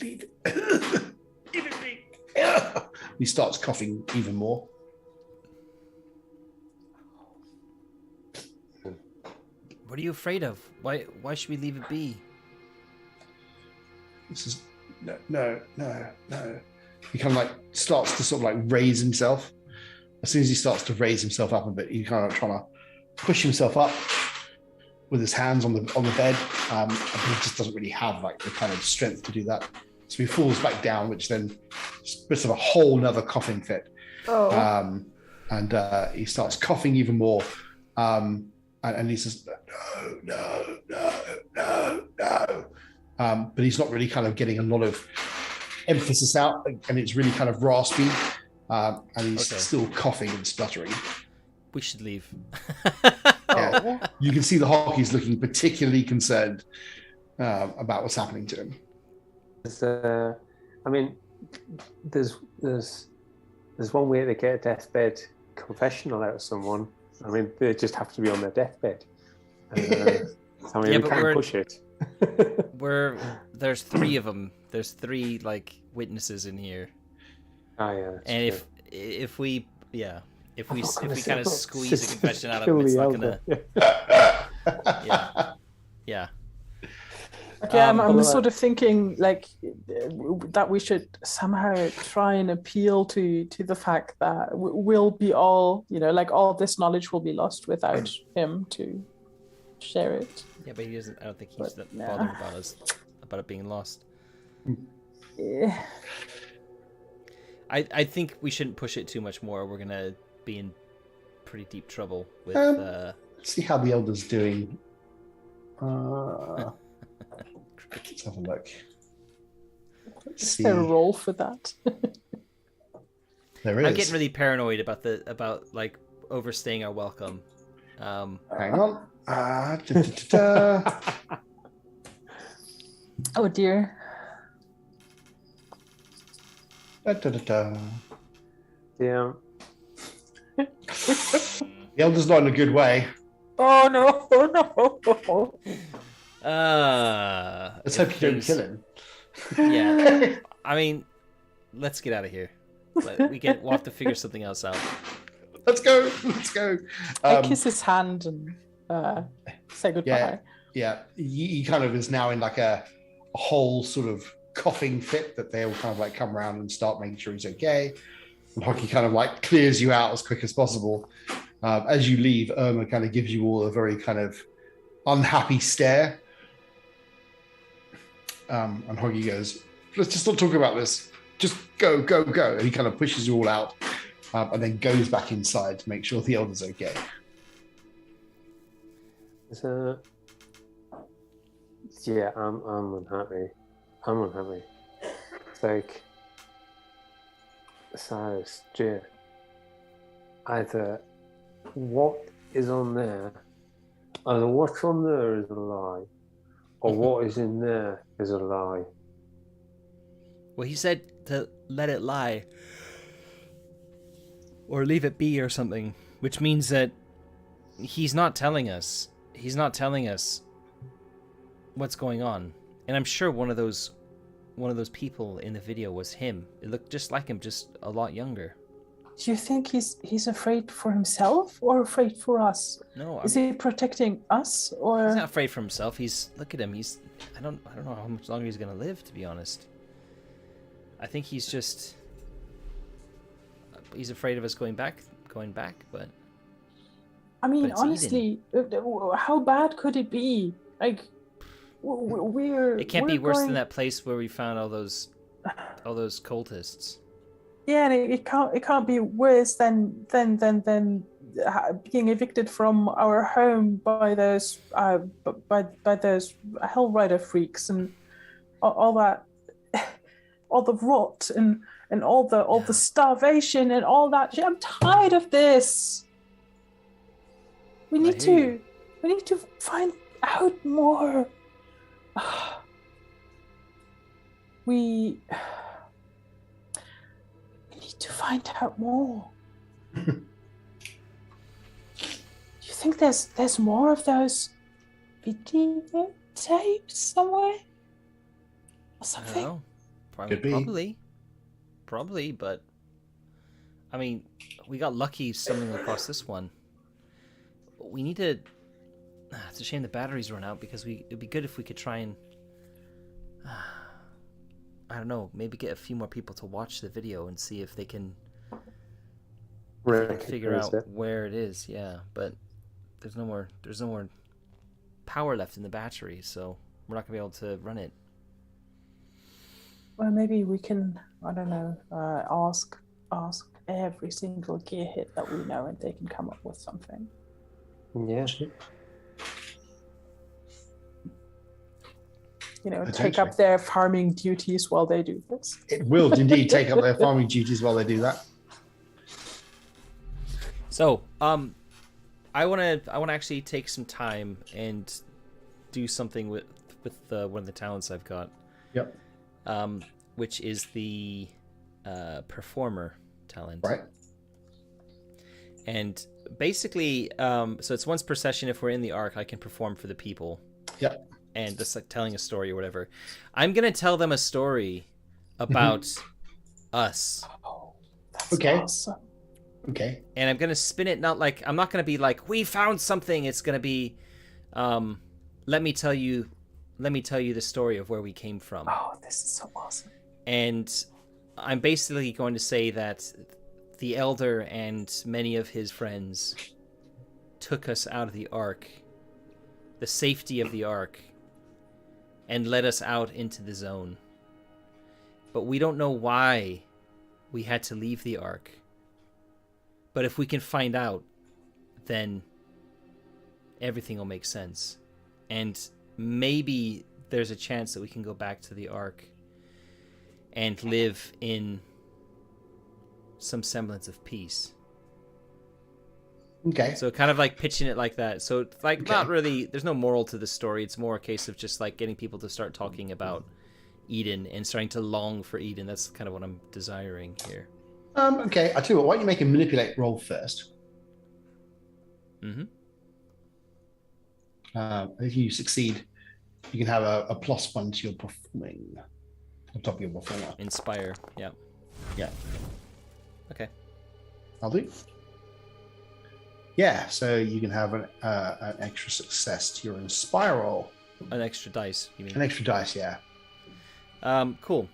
Leave it. Leave it be. He starts coughing even more. What are you afraid of? Why should we leave it be? This is no. He kind of like starts to sort of like raise himself. As soon as he starts to raise himself up a bit, he's kind of trying to push himself up with his hands on the bed. And he just doesn't really have like the kind of strength to do that. So he falls back down, which then splits of a whole nother coughing fit. Oh. And he starts coughing even more. And he says, no. But he's not really kind of getting a lot of emphasis out, and it's really kind of raspy. And he's still coughing and spluttering. We should leave. Yeah. You can see the hockey's looking particularly concerned about what's happening to him. There's one way to get a deathbed confessional out of someone. I mean, they just have to be on their deathbed. We can't push it. There's 3 of them. There's 3 like witnesses in here. Oh yeah. And if we kind of squeeze a confession out of him, it's not gonna. Yeah. Okay, I'm sort of thinking like that we should somehow try and appeal to the fact that we'll be all, like all this knowledge will be lost without him to share it. Yeah, but he doesn't. I don't think he's that bothered about it being lost. Yeah. I think we shouldn't push it too much more. We're gonna be in pretty deep trouble with. Let's see how the elder's doing. Let's have a look. Is there a role for that? There is. I'm getting really paranoid about like overstaying our welcome. Hang on. Oh dear. Yeah. The elder's not in a good way. Oh no! Let's hope you don't kill him. Yeah. I mean, let's get out of here. We'll have to figure something else out. Let's go. I kiss his hand and say goodbye. Yeah. He kind of is now in like a whole sort of coughing fit that they all kind of like come around and start making sure he's okay. And Hockey kind of like clears you out as quick as possible. As you leave, Irma kind of gives you all a very kind of unhappy stare. And Hoggy goes, let's just not talk about this. Just go. And he kind of pushes you all out and then goes back inside to make sure the elder's okay. Yeah, I'm unhappy. It's like, Cyrus, Jay, either what is on there, either what's on there is a lie, or what is in there is a lie. Well, he said to let it lie. Or leave it be or something. Which means that he's not telling us. He's not telling us what's going on. And I'm sure one of those people in the video was him. It looked just like him, just a lot younger. Do you think he's afraid for himself or afraid for us? No. Is he protecting us or? He's not afraid for himself. Look at him. I don't know how much longer he's gonna live, to be honest. I think he's afraid of us going back, but I mean, it's honestly, how bad could it be? Like, It can't be we're worse going... than that place where we found all those cultists. Yeah, and it can't be worse than being evicted from our home by those by those Hell Rider freaks and all that, all the rot and all the starvation and all that shit. I'm tired of this. We need to find out more. We need to find out more. Do you think there's more of those video tapes somewhere? Or something? I don't know. Could be. Probably, but I mean, we got lucky stumbling across this one. We need to. It's a shame the batteries run out because it'd be good if we could try and. I don't know. Maybe get a few more people to watch the video and see if they can figure out where it is. Yeah, but there's no more power left in the battery, so we're not gonna be able to run it. Well, maybe we can. I don't know. Ask every single gear hit that we know, and they can come up with something. Yeah. You know, take up their farming duties while they do this. It will indeed take up their farming duties while they do that. So, I wanna actually take some time and do something with one of the talents I've got. Yep. Which is the performer talent. Right. And basically, so it's once per session. If we're in the arc, I can perform for the people. Yep. And just like telling a story or whatever. I'm gonna tell them a story about us. Oh, that's Okay. awesome. Okay. And I'm gonna spin it I'm not gonna be like, we found something. It's gonna be, let me tell you the story of where we came from. Oh, this is so awesome. And I'm basically going to say that the Elder and many of his friends took us out of the Ark, the safety of the Ark, and led us out into the Zone. But we don't know why we had to leave the Ark. But if we can find out, then everything will make sense. And maybe there's a chance that we can go back to the Ark and live in some semblance of peace. Okay. So kind of like pitching it like that. So like not really, there's no moral to the story. It's more a case of just like getting people to start talking about Eden and starting to long for Eden. That's kind of what I'm desiring here. Okay. I tell you what, why don't you make a manipulate roll first? Mm-hmm. If you succeed, you can have a +1 to your performing. On top of your performer. Inspire, yeah. Yeah. Okay. I'll do. Yeah, so you can have an extra success to your Inspire roll. An extra dice, you mean? An extra dice, yeah. Cool.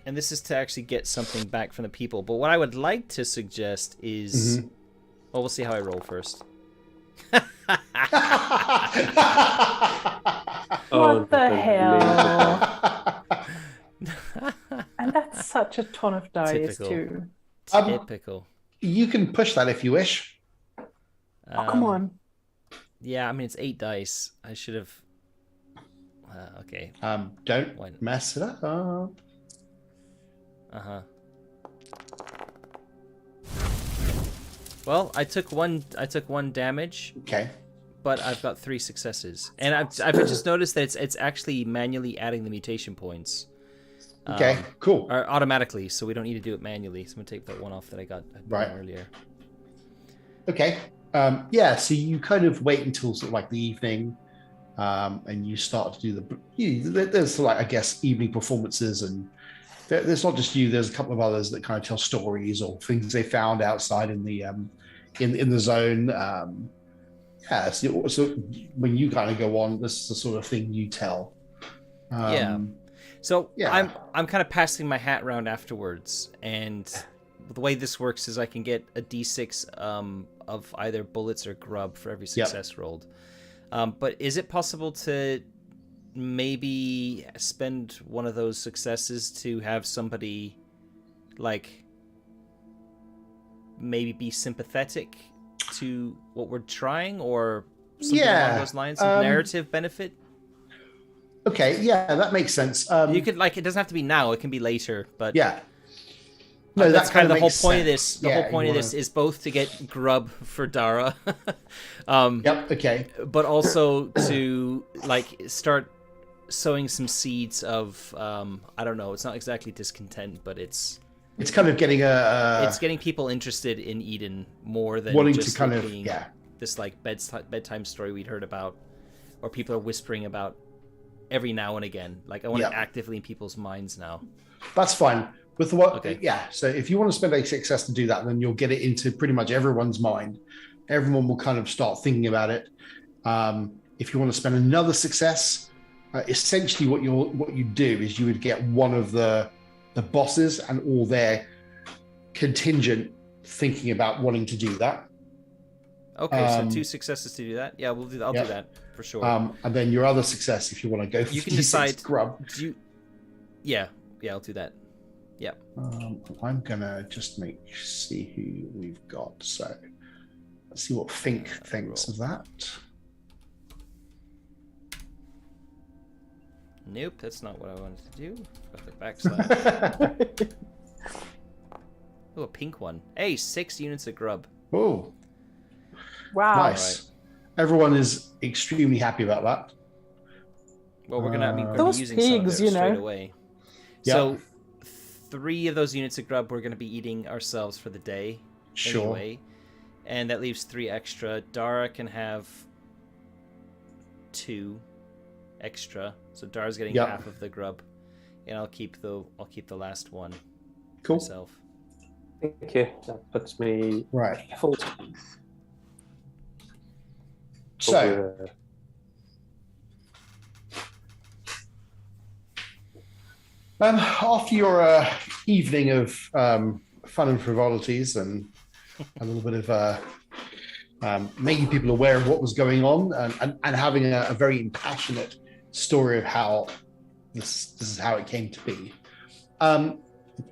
And this is to actually get something back from the people. But what I would like to suggest is... Mm-hmm. Well, we'll see how I roll first. What the hell? And that's such a ton of dice, Typical. too. Typical. You can push that if you wish. Oh, come on. Yeah, I mean, it's 8 dice. I should have... okay. Don't mess it up. Uh-huh. Well, I took one damage. Okay. But I've got 3 successes. And I've just noticed that it's actually manually adding the mutation points. Okay, cool. Or automatically, so we don't need to do it manually. So I'm going to take that one off that I got earlier. Okay. Yeah, so you kind of wait until sort of like the evening, and you start to do there's like, I guess, evening performances, and there's not just you, there's a couple of others that kind of tell stories or things they found outside in the in the zone. Yeah, so when you kind of go on, this is the sort of thing you tell. Yeah. So yeah. I'm kind of passing my hat around afterwards, and the way this works is I can get a D6 of either bullets or grub for every success rolled. But is it possible to maybe spend one of those successes to have somebody, like, maybe be sympathetic to what we're trying, or something along those lines? Some narrative benefit? Okay, yeah, that makes sense. You could, like, it doesn't have to be now, it can be later, but yeah. No, that's that kind of the whole makes point of sense. this. The whole point of this is both to get grub for Dara, Yep, okay. but also to, like, start sowing some seeds of, I don't know, it's not exactly discontent, but it's kind of getting it's getting people interested in Eden more than wanting just to kind it of, being this, like, bedtime story we'd heard about, or people are whispering about every now and again. Like, I want it actively in people's minds now. That's fine. With what? Okay. Yeah. So if you want to spend a success to do that, then you'll get it into pretty much everyone's mind. Everyone will kind of start thinking about it. If you want to spend another success, essentially what you do is you would get one of the bosses and all their contingent thinking about wanting to do that. Okay, so 2 successes to do that. Yeah, we'll do. I'll do that for sure. And then your other success, if you want to go for you can decide. Grub. Yeah, I'll do that. Yeah. I'm gonna just see who we've got. So let's see what Fink thinks of that. Nope, that's not what I wanted to do. Got the backslash. Oh, a pink one. Hey, 6 units of grub. Oh. Wow. Nice. Right. Everyone is extremely happy about that. Well, we're gonna be those using pigs, some of it straight away. Yeah. So 3 of those units of grub we're gonna be eating ourselves for the day. Sure. Anyway. And that leaves 3 extra. Dara can have 2 extra. So Dara's getting half of the grub. And I'll keep the last one. Cool. Myself. Thank you. That puts me full strength. So after your evening of fun and frivolities and a little bit of making people aware of what was going on and having a very impassionate story of how this is how it came to be,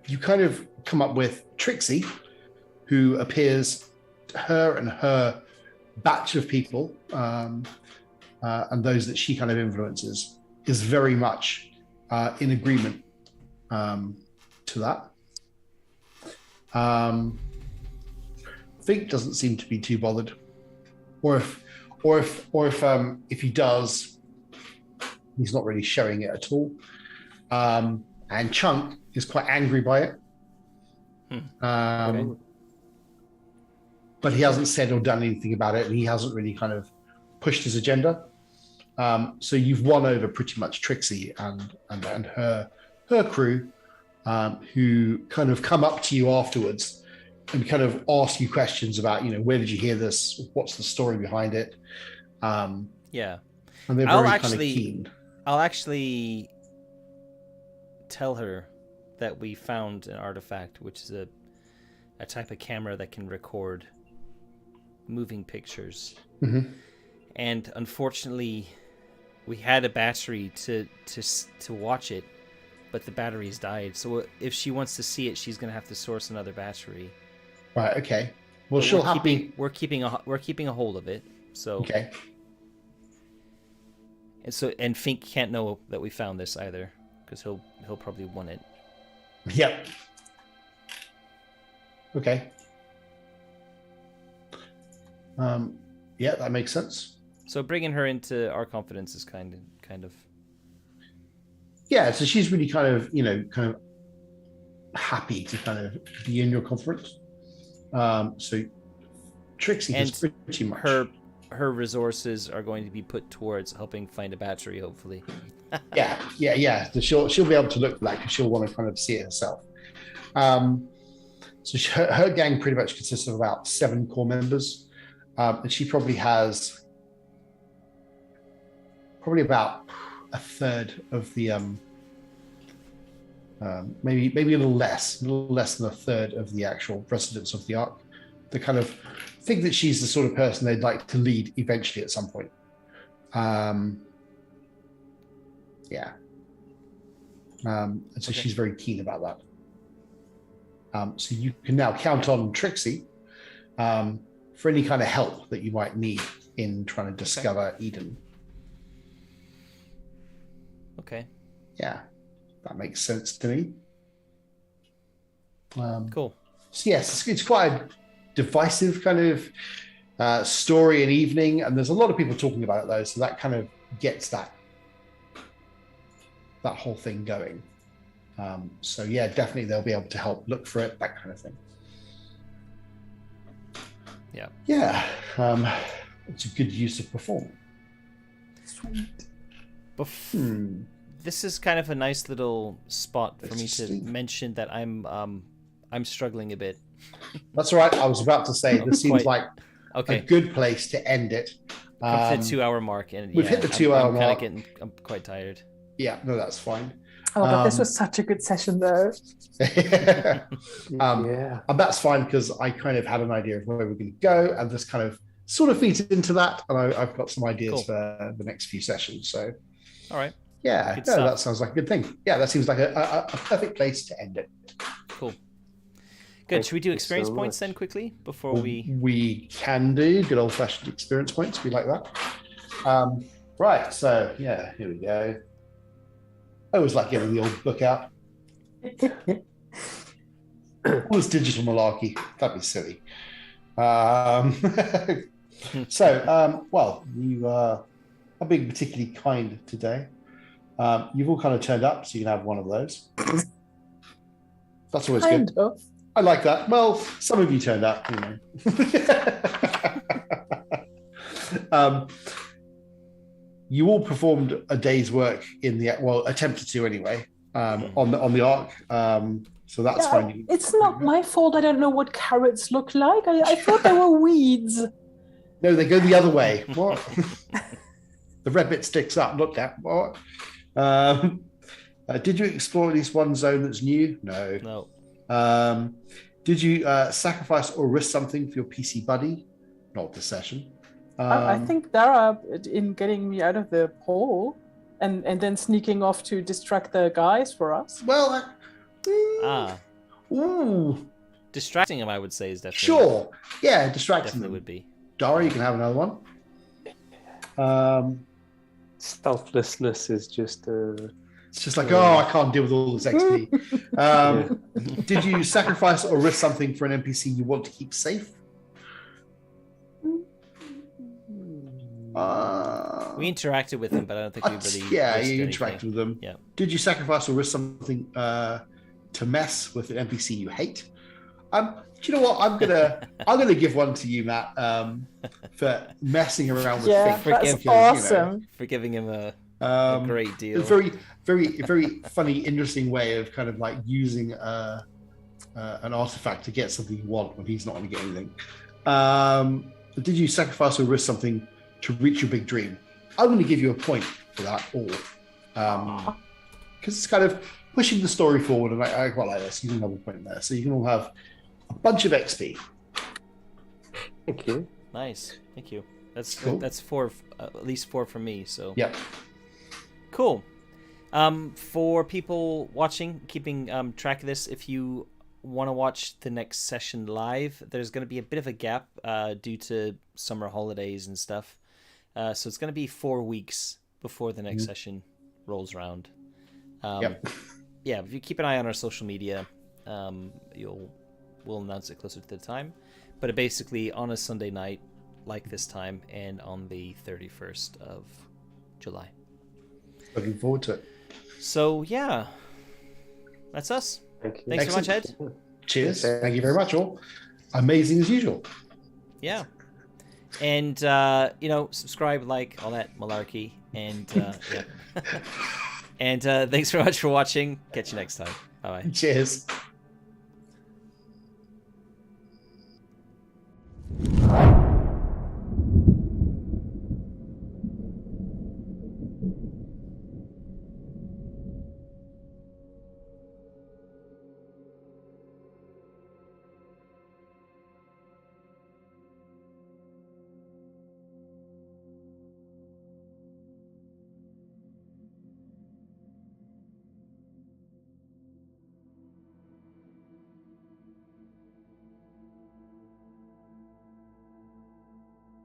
you kind of come up with Trixie, who appears, her and her batch of people and those that she kind of influences, is very much in agreement to that. Fink doesn't seem to be too bothered, or if he does, he's not really showing it at all. And Chunk is quite angry by it. But he hasn't said or done anything about it, and he hasn't really kind of pushed his agenda. So you've won over pretty much Trixie and her crew, who kind of come up to you afterwards and kind of ask you questions about, where did you hear this? What's the story behind it? Yeah. And they're very kind of keen. I'll actually tell her that we found an artifact, which is a type of camera that can record moving pictures. Mm-hmm. And unfortunately, we had a battery to watch it, but the battery's died. So if she wants to see it, she's going to have to source another battery. Right. Okay. Well, we're keeping a hold of it. So okay. And Fink can't know that we found this either, because he'll probably want it. Yep. Okay. Yeah, that makes sense. So bringing her into our confidence is kind of. Yeah, so she's really kind of happy to kind of be in your conference. So Trixie has pretty much her resources are going to be put towards helping find a battery, hopefully. Yeah. So she'll be able to look back, because she'll want to kind of see it herself. So her gang pretty much consists of about 7 core members, and she probably has about a third of the maybe a little less than a third of the actual residents of the Ark. The kind of think that she's the sort of person they'd like to lead eventually at some point. Yeah. And so she's very keen about that. So you can now count on Trixie for any kind of help that you might need in trying to discover Eden. Okay. Yeah, that makes sense to me. Cool. So yes, it's quite a divisive kind of story and evening, and there's a lot of people talking about it though, so that kind of gets that whole thing going. So yeah, definitely they'll be able to help look for it, that kind of thing. Yeah. Yeah. It's a good use of perform. Sweet. This is kind of a nice little spot for me to mention that I'm struggling a bit. That's all right. I was about to say this seems like a good place to end it. Come to the 2-hour mark, and we've hit the 2-hour mark. I'm quite tired. Yeah, no, that's fine. Oh, but this was such a good session, though. And that's fine because I kind of had an idea of where we're going to go, and this kind of sort of feeds into that. And I've got some ideas for the next few sessions. So, all right. Yeah, that sounds like a good thing. Yeah, that seems like a perfect place to end it. Cool. Good. Should we do experience points then quickly before we? We can do good old-fashioned experience points. We like that. Right. So yeah, here we go. I always like getting the old book out. All this digital malarkey. That'd be silly. So, well, you are being particularly kind today. You've all kind of turned up, so you can have one of those. That's always good. I like that. Well, some of you turned up, you all performed a day's work in the attempted to anyway on the arc. So that's fine. It's not my fault. I don't know what carrots look like. I thought they were weeds. No, they go the other way. What? The red bit sticks up. Look at what? Did you explore at least one zone that's new? No. Did you sacrifice or risk something for your PC buddy? Not this session. I think Dara, in getting me out of the hole and then sneaking off to distract the guys for us. Well, distracting him, I would say, is definitely sure. Yeah, distracting definitely them would be. Dara, you can have another one. Selflessness is just it's just like, I can't deal with all this XP. Did you sacrifice or risk something for an NPC you want to keep safe? We interacted with them, but I don't think we really. Yeah, you interacted with them. Yeah. Did you sacrifice or risk something to mess with an NPC you hate? Do you know what? I'm gonna give one to you, Matt, for messing around with things. That's awesome. For giving him a great deal. A very, very, very funny, interesting way of kind of like using an artifact to get something you want when he's not going to get anything. Did you sacrifice or risk something to reach your big dream? I'm going to give you a point for that, because it's kind of pushing the story forward, and I quite like this. You can have a point there, so you can all have a bunch of XP. Thank you. Nice, thank you. That's cool. That's four, at least 4 from me. So yeah, cool. For people watching, keeping track of this, if you want to watch the next session live, there's going to be a bit of a gap due to summer holidays and stuff. So it's going to be 4 weeks before the next session rolls around. Yeah, if you keep an eye on our social media, we'll announce it closer to the time. But basically on a Sunday night like this time, and on the 31st of July. Looking forward to it. So yeah, that's us. Thank you. Thanks so much, Ed. Cheers. Thank you very much, all. Amazing as usual. Yeah. And, subscribe, like, all that malarkey. And, yeah. And thanks very much for watching. Catch you next time. Bye-bye. Cheers.